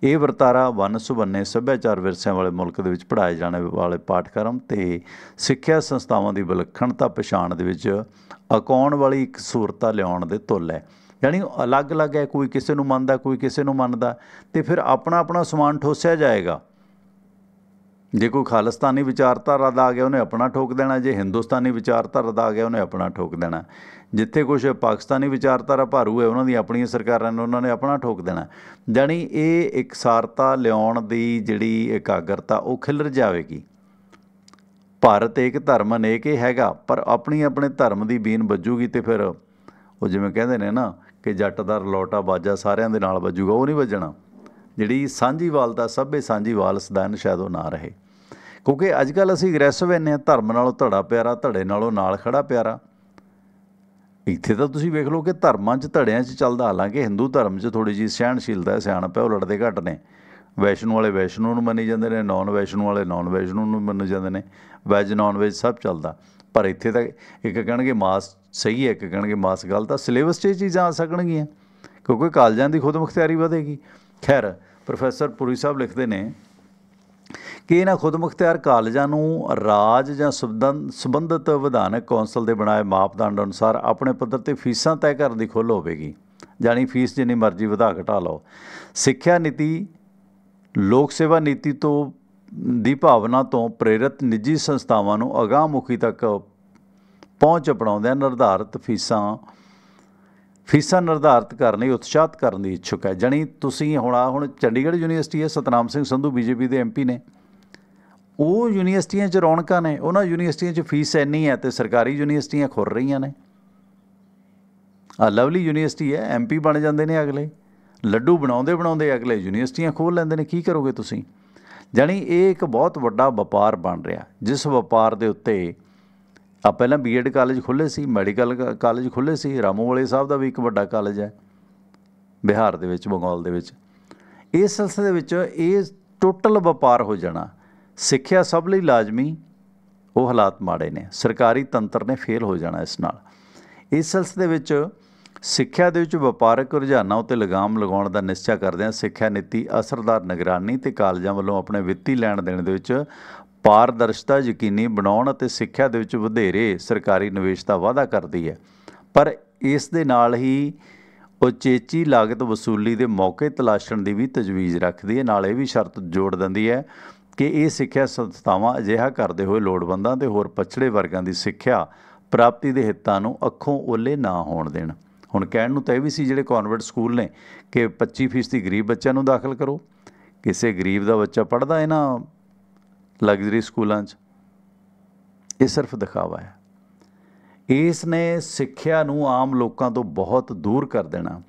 ਇਹ ਵਰਤਾਰਾ ਵੰਨ-ਸੁਵੰਨੇ ਸੱਭਿਆਚਾਰ ਵਿਰਸਿਆਂ ਵਾਲੇ ਮੁਲਕ ਦੇ ਵਿੱਚ ਪੜ੍ਹਾਏ ਜਾਣ ਵਾਲੇ ਪਾਠਕ੍ਰਮ ਅਤੇ ਸਿੱਖਿਆ ਸੰਸਥਾਵਾਂ ਦੀ ਵਿਲੱਖਣਤਾ ਪਛਾਣ ਦੇ ਵਿੱਚ ਅਕਾਉਣ ਵਾਲੀ ਇੱਕ ਸੂਰਤਾ ਲਿਆਉਣ ਦੇ ਤੁੱਲ ਹੈ। ਜਾਣੀ ਅਲੱਗ-ਅਲੱਗ ਹੈ, ਕੋਈ ਕਿਸੇ ਨੂੰ ਮੰਨਦਾ, ਕੋਈ ਕਿਸੇ ਨੂੰ ਮੰਨਦਾ, ਅਤੇ ਫਿਰ ਆਪਣਾ ਆਪਣਾ ਸਮਾਨ ਠੋਸਿਆ ਜਾਏਗਾ। ਜੇ ਕੋਈ ਖਾਲਿਸਤਾਨੀ ਵਿਚਾਰਧਾਰਾ ਦਾ ਆ ਗਿਆ ਉਹਨੇ ਆਪਣਾ ਠੋਕ ਦੇਣਾ, ਜੇ ਹਿੰਦੁਸਤਾਨੀ ਵਿਚਾਰਧਾਰਾ ਦਾ ਆ ਗਿਆ ਉਹਨੇ ਆਪਣਾ ਠੋਕ ਦੇਣਾ। ਜਿੱਥੇ ਕੁਛ ਪਾਕਿਸਤਾਨੀ ਵਿਚਾਰਧਾਰਾ ਭਾਰੂ ਹੈ, ਉਹਨਾਂ ਦੀਆਂ ਆਪਣੀਆਂ ਸਰਕਾਰਾਂ ਨੇ, ਉਹਨਾਂ ਨੇ ਆਪਣਾ ਠੋਕ ਦੇਣਾ। ਜਾਣੀ ਇਹ ਇਕਸਾਰਤਾ ਲਿਆਉਣ ਦੀ ਜਿਹੜੀ ਇਕਾਗਰਤਾ ਉਹ ਖਿਲਰ ਜਾਵੇਗੀ। ਭਾਰਤ ਏਕ ਧਰਮ ਅਨੇਕ ਇਹ ਹੈਗਾ, ਪਰ ਆਪਣੀ ਆਪਣੇ ਧਰਮ ਦੀ ਬੀਨ ਵੱਜੂਗੀ ਅਤੇ ਫਿਰ ਉਹ ਜਿਵੇਂ ਕਹਿੰਦੇ ਨੇ ਨਾ ਕਿ ਜੱਟ ਦਾ ਰਲੌਟਾ ਬਾਜਾ ਸਾਰਿਆਂ ਦੇ ਨਾਲ ਵੱਜੂਗਾ, ਉਹ ਨਹੀਂ ਵੱਜਣਾ। ਜਿਹੜੀ ਸਾਂਝੀਵਾਲਤਾ, ਸਭੇ ਸਾਂਝੀਵਾਲ ਸਦਾਨ ਸ਼ਾਇਦ ਉਹ ਨਾ ਰਹੇ, ਕਿਉਂਕਿ ਅੱਜ ਕੱਲ੍ਹ ਅਸੀਂ ਅਗਰੈਸਿਵ ਇੰਨੇ ਹਾਂ, ਧਰਮ ਨਾਲੋਂ ਧੜਾ ਪਿਆਰਾ, ਧੜੇ ਨਾਲੋਂ ਨਾਲ ਖੜਾ ਪਿਆਰਾ। ਇੱਥੇ ਤਾਂ ਤੁਸੀਂ ਵੇਖ ਲਓ ਕਿ ਧਰਮਾਂ 'ਚ ਧੜਿਆਂ 'ਚ ਚੱਲਦਾ। ਹਾਲਾਂਕਿ ਹਿੰਦੂ ਧਰਮ 'ਚ ਥੋੜ੍ਹੀ ਜਿਹੀ ਸਹਿਣਸ਼ੀਲਤਾ, ਸਿਆਣਪ ਹੈ, ਉਹ ਲੜਦੇ ਘੱਟ ਨੇ। ਵੈਸ਼ਨੂੰ ਵਾਲੇ ਵੈਸ਼ਨੂੰ ਨੂੰ ਮੰਨੀ ਜਾਂਦੇ ਨੇ, ਨੌਨ ਵੈਸ਼ਨੂੰ ਵਾਲੇ ਨੌਨ ਵੈਸ਼ਨੂੰ ਨੂੰ ਮੰਨੇ ਜਾਂਦੇ ਨੇ, ਵੈਜ ਨੌਨ ਵੈਜ ਸਭ ਚੱਲਦਾ। ਪਰ ਇੱਥੇ ਤਾਂ ਇੱਕ ਕਹਿਣਗੇ ਮਾਸ ਸਹੀ ਹੈ, ਇੱਕ ਕਹਿਣਗੇ ਮਾਸ ਗਲਤ ਆ। ਸਿਲੇਬਸ 'ਚ ਇਹ ਚੀਜ਼ਾਂ ਆ ਸਕਣਗੀਆਂ ਕਿਉਂਕਿ ਕਾਲਜਾਂ ਦੀ ਖੁਦ ਮੁਖਤਿਆਰੀ ਵਧੇਗੀ। ਖੈਰ ਪ੍ਰੋਫੈਸਰ ਪੁਰੀ ਸਾਹਿਬ ਲਿਖਦੇ ਨੇ ਕਿ ਇਹਨਾਂ ਖੁਦ ਮੁਖਤਿਆਰ ਕਾਲਜਾਂ ਨੂੰ ਰਾਜ ਜਾਂ ਸੰਬੰਧਿਤ ਵਿਧਾਨਕ ਕੌਂਸਲ ਦੇ ਬਣਾਏ ਮਾਪਦੰਡ ਅਨੁਸਾਰ ਆਪਣੇ ਪੱਧਰ 'ਤੇ ਫੀਸਾਂ ਤੈਅ ਕਰਨ ਦੀ ਖੁੱਲ੍ਹ ਹੋਵੇਗੀ। ਜਾਣੀ ਫੀਸ ਜਿੰਨੀ ਮਰਜ਼ੀ ਵਧਾ ਘਟਾ ਲਓ। ਸਿੱਖਿਆ ਨੀਤੀ ਲੋਕ ਸੇਵਾ ਨੀਤੀ ਤੋਂ ਦੀ ਭਾਵਨਾ ਤੋਂ ਪ੍ਰੇਰਿਤ ਨਿੱਜੀ ਸੰਸਥਾਵਾਂ ਨੂੰ ਅਗਾਂਹਮੁਖੀ ਤੱਕ ਪਹੁੰਚ ਅਪਣਾਉਂਦਿਆਂ ਨਿਰਧਾਰਿਤ ਫੀਸਾਂ ਨਿਰਧਾਰਿਤ ਕਰਨ ਲਈ ਉਤਸ਼ਾਹਿਤ ਕਰਨ ਦੀ ਇੱਛੁਕ ਹੈ। ਜਾਣੀ ਤੁਸੀਂ ਹੁਣ ਚੰਡੀਗੜ੍ਹ ਯੂਨੀਵਰਸਿਟੀ ਹੈ, ਸਤਨਾਮ ਸਿੰਘ ਸੰਧੂ BJP ਦੇ MP ਨੇ, ਉਹ ਯੂਨੀਵਰਸਿਟੀਆਂ 'ਚ ਰੌਣਕਾਂ ਨੇ, ਉਹਨਾਂ ਯੂਨੀਵਰਸਿਟੀਆਂ 'ਚ ਫੀਸ ਇੰਨੀ ਹੈ ਅਤੇ ਸਰਕਾਰੀ ਯੂਨੀਵਰਸਿਟੀਆਂ ਖੁਰ ਰਹੀਆਂ ਨੇ। ਆ ਲਵਲੀ ਯੂਨੀਵਰਸਿਟੀ ਹੈ, MP ਬਣ ਜਾਂਦੇ ਨੇ ਅਗਲੇ, ਲੱਡੂ ਬਣਾਉਂਦੇ ਬਣਾਉਂਦੇ ਅਗਲੇ ਯੂਨੀਵਰਸਿਟੀਆਂ ਖੋਲ੍ਹ ਲੈਂਦੇ ਨੇ। ਕੀ ਕਰੋਗੇ ਤੁਸੀਂ? ਜਾਣੀ ਇਹ ਇੱਕ ਬਹੁਤ ਵੱਡਾ ਵਪਾਰ ਬਣ ਰਿਹਾ, ਜਿਸ ਵਪਾਰ ਦੇ ਉੱਤੇ ਆ ਪਹਿਲਾਂ B.Ed ਕਾਲਜ ਖੁੱਲ੍ਹੇ ਸੀ, ਮੈਡੀਕਲ ਕਾਲਜ ਖੁੱਲ੍ਹੇ ਸੀ, ਰਾਮੂਵਾਲੇ ਸਾਹਿਬ ਦਾ ਵੀ ਇੱਕ ਵੱਡਾ ਕਾਲਜ ਹੈ ਬਿਹਾਰ ਦੇ ਵਿੱਚ, ਬੰਗਾਲ ਦੇ ਵਿੱਚ। ਇਸ ਸਿਲਸਿਲੇ ਵਿੱਚ ਇਹ ਟੋਟਲ ਵਪਾਰ ਹੋ ਜਾਣਾ। ਸਿੱਖਿਆ ਸਭ ਲਈ ਲਾਜ਼ਮੀ, ਉਹ ਹਾਲਾਤ ਮਾੜੇ ਨੇ, ਸਰਕਾਰੀ ਤੰਤਰ ਨੇ ਫੇਲ ਹੋ ਜਾਣਾ ਇਸ ਨਾਲ। ਇਸ ਸਿਲਸਿਲੇ ਵਿੱਚ ਸਿੱਖਿਆ ਦੇ ਵਿੱਚ ਵਪਾਰਕ ਰੁਝਾਨਾਂ ਉੱਤੇ ਲਗਾਮ ਲਗਾਉਣ ਦਾ ਨਿਸ਼ਚਾ ਕਰਦਿਆਂ ਸਿੱਖਿਆ ਨੀਤੀ ਅਸਰਦਾਰ ਨਿਗਰਾਨੀ ਅਤੇ ਕਾਲਜਾਂ ਵੱਲੋਂ ਆਪਣੇ ਵਿੱਤੀ ਲੈਣ ਦੇਣ ਦੇ ਵਿੱਚ ਪਾਰਦਰਸ਼ਤਾ ਯਕੀਨੀ ਬਣਾਉਣ ਅਤੇ ਸਿੱਖਿਆ ਦੇ ਵਿੱਚ ਵਧੇਰੇ ਸਰਕਾਰੀ ਨਿਵੇਸ਼ ਦਾ ਵਾਅਦਾ ਕਰਦੀ ਹੈ, ਪਰ ਇਸ ਦੇ ਨਾਲ ਹੀ ਉਚੇਚੀ ਲਾਗਤ ਵਸੂਲੀ ਦੇ ਮੌਕੇ ਤਲਾਸ਼ਣ ਦੀ ਵੀ ਤਜਵੀਜ਼ ਰੱਖਦੀ ਹੈ। ਨਾਲ ਇਹ ਵੀ ਸ਼ਰਤ ਜੋੜ ਦਿੰਦੀ ਹੈ ਕਿ ਇਹ ਸਿੱਖਿਆ ਸੰਸਥਾਵਾਂ ਅਜਿਹਾ ਕਰਦੇ ਹੋਏ ਲੋੜਵੰਦਾਂ ਅਤੇ ਹੋਰ ਪਛੜੇ ਵਰਗਾਂ ਦੀ ਸਿੱਖਿਆ ਪ੍ਰਾਪਤੀ ਦੇ ਹਿੱਤਾਂ ਨੂੰ ਅੱਖੋਂ ਓਹਲੇ ਨਾ ਹੋਣ ਦੇਣ। ਹੁਣ ਕਹਿਣ ਨੂੰ ਤਾਂ ਇਹ ਵੀ ਸੀ ਜਿਹੜੇ ਕੌਨਵੈਂਟ ਸਕੂਲ ਨੇ ਕਿ 25% ਗਰੀਬ ਬੱਚਿਆਂ ਨੂੰ ਦਾਖਲ ਕਰੋ। ਕਿਸੇ ਗਰੀਬ ਦਾ ਬੱਚਾ ਪੜ੍ਹਦਾ ਇਹਨਾਂ ਲਗਜ਼ਰੀ ਸਕੂਲਾਂ 'ਚ? ਇਹ ਸਿਰਫ ਦਿਖਾਵਾ ਹੈ। ਇਸ ਨੇ ਸਿੱਖਿਆ ਨੂੰ ਆਮ ਲੋਕਾਂ ਤੋਂ ਬਹੁਤ ਦੂਰ ਕਰ ਦੇਣਾ।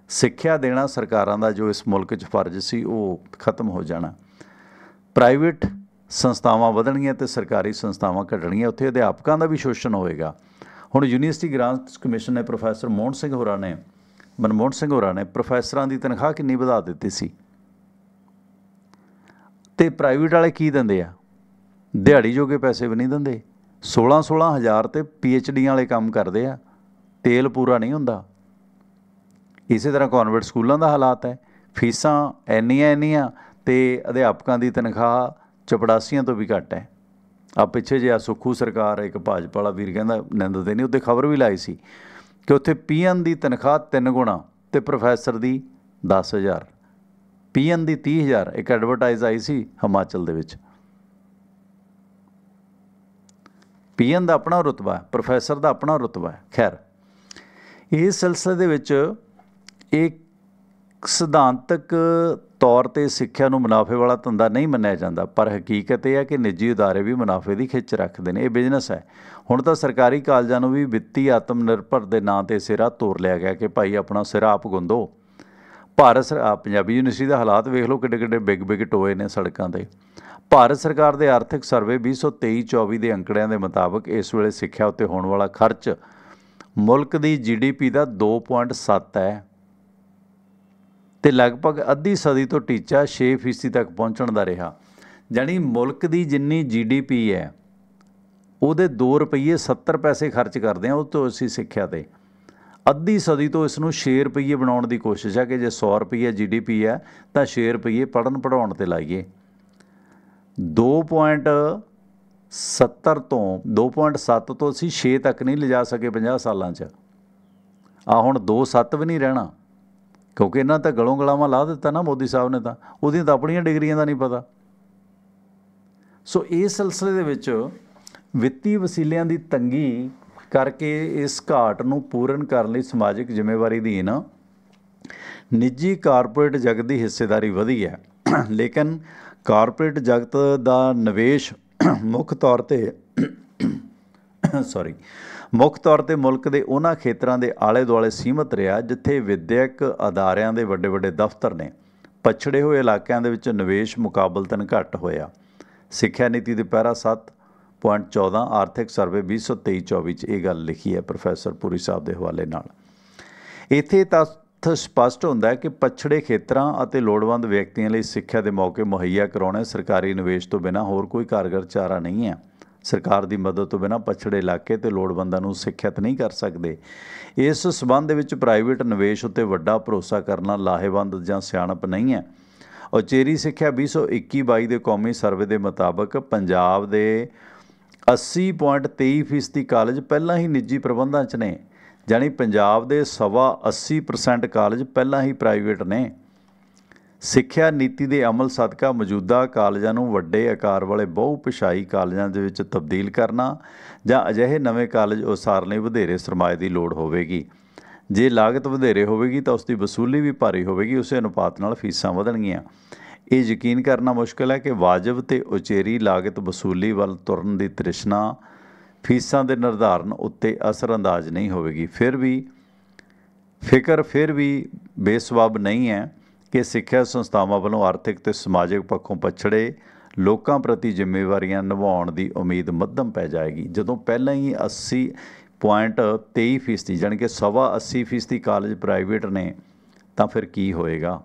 ਸਿੱਖਿਆ ਦੇਣਾ ਸਰਕਾਰਾਂ ਦਾ ਜੋ ਇਸ ਮੁਲਕ 'ਚ ਫਰਜ਼ ਸੀ ਉਹ ਖਤਮ ਹੋ ਜਾਣਾ। ਪ੍ਰਾਈਵੇਟ ਸੰਸਥਾਵਾਂ ਵਧਣਗੀਆਂ ਅਤੇ ਸਰਕਾਰੀ ਸੰਸਥਾਵਾਂ ਘਟਣਗੀਆਂ। ਉੱਥੇ ਅਧਿਆਪਕਾਂ ਦਾ ਵੀ ਸ਼ੋਸ਼ਣ ਹੋਏਗਾ। ਹੁਣ ਯੂਨੀਵਰਸਿਟੀ ਗ੍ਰਾਂਟਸ ਕਮਿਸ਼ਨ ਨੇ ਪ੍ਰੋਫੈਸਰ ਮਨਮੋਹਨ ਸਿੰਘ ਹੋਰਾਂ ਨੇ ਪ੍ਰੋਫੈਸਰਾਂ ਦੀ ਤਨਖਾਹ ਕਿੰਨੀ ਵਧਾ ਦਿੱਤੀ ਸੀ, ਅਤੇ ਪ੍ਰਾਈਵੇਟ ਵਾਲੇ ਕੀ ਦਿੰਦੇ ਆ? ਦਿਹਾੜੀ ਜੋਗੇ ਪੈਸੇ ਵੀ ਨਹੀਂ ਦਿੰਦੇ। 16 ਹਜ਼ਾਰ ਤੇ PhD ਵਾਲੇ ਕੰਮ ਕਰਦੇ ਆ, ਤੇਲ ਪੂਰਾ ਨਹੀਂ ਹੁੰਦਾ। ਇਸੇ ਤਰ੍ਹਾਂ ਕੌਨਵੈਂਟ ਸਕੂਲਾਂ ਦਾ ਹਾਲਾਤ ਹੈ, ਫੀਸਾਂ ਇੰਨੀਆਂ ਅਤੇ ਅਧਿਆਪਕਾਂ ਦੀ ਤਨਖਾਹ ਚਪੜਾਸੀਆਂ ਤੋਂ ਵੀ ਘੱਟ ਹੈ। ਆ ਪਿੱਛੇ ਜਿਹੇ ਸੁੱਖੂ ਸਰਕਾਰ, ਇੱਕ ਭਾਜਪਾ ਵਾਲਾ ਵੀਰ ਕਹਿੰਦਾ ਨਿੰਦਦੇ ਨਹੀਂ, ਉੱਤੇ ਖਬਰ ਵੀ ਲਾਈ ਸੀ ਕਿ ਉੱਥੇ PN ਦੀ ਤਨਖਾਹ 3 ਗੁਣਾ ਅਤੇ ਪ੍ਰੋਫੈਸਰ ਦੀ 10,000, PN ਦੀ 30,000। ਇੱਕ ਐਡਵਰਟਾਈਜ਼ ਆਈ ਸੀ ਹਿਮਾਚਲ ਦੇ ਵਿੱਚ। PN ਦਾ ਆਪਣਾ ਰੁਤਬਾ ਹੈ, ਪ੍ਰੋਫੈਸਰ ਦਾ ਆਪਣਾ ਰੁਤਬਾ ਹੈ। ਖੈਰ, ਇਸ ਸਿਲਸਿਲੇ ਦੇ ਵਿੱਚ ਇੱਕ ਸਿਧਾਂਤਕ ਤੌਰ 'ਤੇ ਸਿੱਖਿਆ ਨੂੰ ਮੁਨਾਫੇ ਵਾਲਾ ਧੰਦਾ ਨਹੀਂ ਮੰਨਿਆ ਜਾਂਦਾ, ਪਰ ਹਕੀਕਤ ਇਹ ਹੈ ਕਿ ਨਿੱਜੀ ਅਦਾਰੇ ਵੀ ਮੁਨਾਫੇ ਦੀ ਖਿੱਚ ਰੱਖਦੇ ਨੇ। ਇਹ ਬਿਜ਼ਨਸ ਹੈ। ਹੁਣ ਤਾਂ ਸਰਕਾਰੀ ਕਾਲਜਾਂ ਨੂੰ ਵੀ ਵਿੱਤੀ ਆਤਮ ਨਿਰਭਰ ਦੇ ਨਾਂ 'ਤੇ ਸਿਰਾ ਤੋਰ ਲਿਆ ਗਿਆ ਕਿ ਭਾਈ ਆਪਣਾ ਸਿਰਾ ਆਪ ਗੁੰਦੋ। ਪੰਜਾਬੀ ਯੂਨੀਵਰਸਿਟੀ ਦਾ ਹਾਲਾਤ ਵੇਖ ਲਓ, ਕਿੱਡੇ ਬਿਗ ਟੋਏ ਨੇ ਸੜਕਾਂ 'ਤੇ। ਭਾਰਤ ਸਰਕਾਰ ਦੇ ਆਰਥਿਕ ਸਰਵੇ 2023-24 ਦੇ ਅੰਕੜਿਆਂ ਦੇ ਮੁਤਾਬਕ ਇਸ ਵੇਲੇ ਸਿੱਖਿਆ ਉੱਤੇ ਹੋਣ ਵਾਲਾ ਖਰਚ ਮੁਲਕ ਦੀ GDP ਦਾ 2.7 ਹੈ ਅਤੇ ਲਗਭਗ ਅੱਧੀ ਸਦੀ ਤੋਂ ਟੀਚਾ 6% ਤੱਕ ਪਹੁੰਚਣ ਦਾ ਰਿਹਾ। ਜਾਣੀ ਮੁਲਕ ਦੀ ਜਿੰਨੀ GDP ਹੈ ਉਹਦੇ 2 ਰੁਪਈਏ 70 ਪੈਸੇ ਖਰਚ ਕਰਦੇ ਹਾਂ ਉਹ ਤੋਂ ਅਸੀਂ ਸਿੱਖਿਆ 'ਤੇ। ਅੱਧੀ ਸਦੀ ਤੋਂ ਇਸ ਨੂੰ 6 ਰੁਪਈਏ ਬਣਾਉਣ ਦੀ ਕੋਸ਼ਿਸ਼ ਹੈ ਕਿ ਜੇ 100 ਰੁਪਈਏ GDP ਹੈ ਤਾਂ 6 ਰੁਪਈਏ ਪੜ੍ਹਨ ਪੜ੍ਹਾਉਣ 'ਤੇ ਲਾਈਏ। 2.7 ਤੋਂ ਅਸੀਂ 6 ਤੱਕ ਨਹੀਂ ਲਿਜਾ ਸਕੇ 50 ਸਾਲਾਂ 'ਚ। ਹੁਣ 2.7 ਵੀ ਨਹੀਂ ਰਹਿਣਾ, ਕਿਉਂਕਿ ਇਹਨਾਂ ਤਾਂ ਗਲੋਂ ਗਲਾਵਾਂ ਲਾ ਦਿੱਤਾ ਨਾ ਮੋਦੀ ਸਾਹਿਬ ਨੇ, ਤਾਂ ਉਹਦੀਆਂ ਤਾਂ ਆਪਣੀਆਂ ਡਿਗਰੀਆਂ ਦਾ ਨਹੀਂ ਪਤਾ। ਸੋ ਇਸ ਸਿਲਸਿਲੇ ਦੇ ਵਿੱਚ ਵਿੱਤੀ ਵਸੀਲਿਆਂ ਦੀ ਤੰਗੀ ਕਰਕੇ ਇਸ ਘਾਟ ਨੂੰ ਪੂਰਨ ਕਰਨ ਲਈ ਸਮਾਜਿਕ ਜ਼ਿੰਮੇਵਾਰੀ ਅਧੀਨ ਨਿੱਜੀ ਕਾਰਪੋਰੇਟ ਜਗਤ ਦੀ ਹਿੱਸੇਦਾਰੀ ਵਧੀ ਹੈ। ਲੇਕਿਨ ਕਾਰਪੋਰੇਟ ਜਗਤ ਦਾ ਨਿਵੇਸ਼ ਮੁੱਖ ਤੌਰ 'ਤੇ ਮੁਲਕ ਦੇ ਉਹਨਾਂ ਖੇਤਰਾਂ ਦੇ ਆਲੇ ਦੁਆਲੇ ਸੀਮਤ ਰਿਹਾ ਜਿੱਥੇ ਵਿਦਿਅਕ ਅਦਾਰਿਆਂ ਦੇ ਵੱਡੇ ਦਫ਼ਤਰ ਨੇ। ਪਛੜੇ ਹੋਏ ਇਲਾਕਿਆਂ ਦੇ ਵਿੱਚ ਨਿਵੇਸ਼ ਮੁਕਾਬਲਤਨ ਘੱਟ ਹੋਇਆ। ਸਿੱਖਿਆ ਨੀਤੀ ਦੇ ਪੈਰਾ 7.14 ਆਰਥਿਕ ਸਰਵੇ 2023-24 'ਚ ਇਹ ਗੱਲ ਲਿਖੀ ਹੈ ਪ੍ਰੋਫੈਸਰ ਪੁਰੀ ਸਾਹਿਬ ਦੇ ਹਵਾਲੇ ਨਾਲ। ਇੱਥੇ ਤੱਥ ਸਪਸ਼ਟ ਹੁੰਦਾ ਹੈ ਕਿ ਪਛੜੇ ਖੇਤਰਾਂ ਅਤੇ ਲੋੜਵੰਦ ਵਿਅਕਤੀਆਂ ਲਈ ਸਿੱਖਿਆ ਦੇ ਮੌਕੇ ਮੁਹੱਈਆ ਕਰਾਉਣੇ ਸਰਕਾਰੀ ਨਿਵੇਸ਼ ਤੋਂ ਬਿਨਾਂ ਹੋਰ ਕੋਈ ਕਾਰਗਰ ਚਾਰਾ ਨਹੀਂ ਹੈ। ਸਰਕਾਰ ਦੀ ਮਦਦ ਤੋਂ ਬਿਨਾਂ ਪਛੜੇ ਇਲਾਕੇ ਅਤੇ ਲੋੜਵੰਦਾਂ ਨੂੰ ਸਿੱਖਿਅਤ ਨਹੀਂ ਕਰ ਸਕਦੇ। ਇਸ ਸਬੰਧ ਦੇ ਵਿੱਚ ਪ੍ਰਾਈਵੇਟ ਨਿਵੇਸ਼ ਉੱਤੇ ਵੱਡਾ ਭਰੋਸਾ ਕਰਨਾ ਲਾਹੇਵੰਦ ਜਾਂ ਸਿਆਣਪ ਨਹੀਂ ਹੈ। ਉਚੇਰੀ ਸਿੱਖਿਆ 2021-22 ਦੇ ਕੌਮੀ ਸਰਵੇ ਦੇ ਮੁਤਾਬਕ ਪੰਜਾਬ ਦੇ 80.23% ਕਾਲਜ ਪਹਿਲਾਂ ਹੀ ਨਿੱਜੀ ਪ੍ਰਬੰਧਾਂ 'ਚ ਨੇ। ਜਾਣੀ ਪੰਜਾਬ ਦੇ 80% ਕਾਲਜ ਪਹਿਲਾਂ ਹੀ ਪ੍ਰਾਈਵੇਟ ਨੇ। ਸਿੱਖਿਆ ਨੀਤੀ ਦੇ ਅਮਲ ਸਦਕਾ ਮੌਜੂਦਾ ਕਾਲਜਾਂ ਨੂੰ ਵੱਡੇ ਆਕਾਰ ਵਾਲੇ ਬਹੁ-ਭਾਸ਼ਾਈ ਕਾਲਜਾਂ ਦੇ ਵਿੱਚ ਤਬਦੀਲ ਕਰਨਾ ਜਾਂ ਅਜਿਹੇ ਨਵੇਂ ਕਾਲਜ ਉਸਾਰਨ ਲਈ ਵਧੇਰੇ ਸਰਮਾਏ ਦੀ ਲੋੜ ਹੋਵੇਗੀ। ਜੇ ਲਾਗਤ ਵਧੇਰੇ ਹੋਵੇਗੀ ਤਾਂ ਉਸ ਦੀ ਵਸੂਲੀ ਵੀ ਭਾਰੀ ਹੋਵੇਗੀ, ਉਸੇ ਅਨੁਪਾਤ ਨਾਲ ਫੀਸਾਂ ਵਧਣਗੀਆਂ। ਇਹ ਯਕੀਨ ਕਰਨਾ ਮੁਸ਼ਕਿਲ ਹੈ ਕਿ ਵਾਜਬ ਅਤੇ ਉਚੇਰੀ ਲਾਗਤ ਵਸੂਲੀ ਵੱਲ ਤੁਰਨ ਦੀ ਤ੍ਰਿਸ਼ਨਾ ਫੀਸਾਂ ਦੇ ਨਿਰਧਾਰਨ ਉੱਤੇ ਅਸਰਅੰਦਾਜ਼ ਨਹੀਂ ਹੋਵੇਗੀ। ਫਿਰ ਵੀ ਫਿਕਰ ਫਿਰ ਵੀ ਬੇਸਬਬ ਨਹੀਂ ਹੈ ਕਿ ਸਿੱਖਿਆ ਸੰਸਥਾਵਾਂ ਵੱਲੋਂ ਆਰਥਿਕ ਤੇ ਸਮਾਜਿਕ ਪੱਖੋਂ ਪਛੜੇ ਲੋਕਾਂ ਪ੍ਰਤੀ ਜ਼ਿੰਮੇਵਾਰੀਆਂ ਨਿਭਾਉਣ ਦੀ ਉਮੀਦ ਮੱਧਮ ਪੈ ਜਾਏਗੀ। ਜਦੋਂ ਪਹਿਲਾਂ ਹੀ 80.23% ਜਾਣੀ ਕਿ 80% ਕਾਲਜ ਪ੍ਰਾਈਵੇਟ ਨੇ ਤਾਂ ਫਿਰ ਕੀ ਹੋਏਗਾ।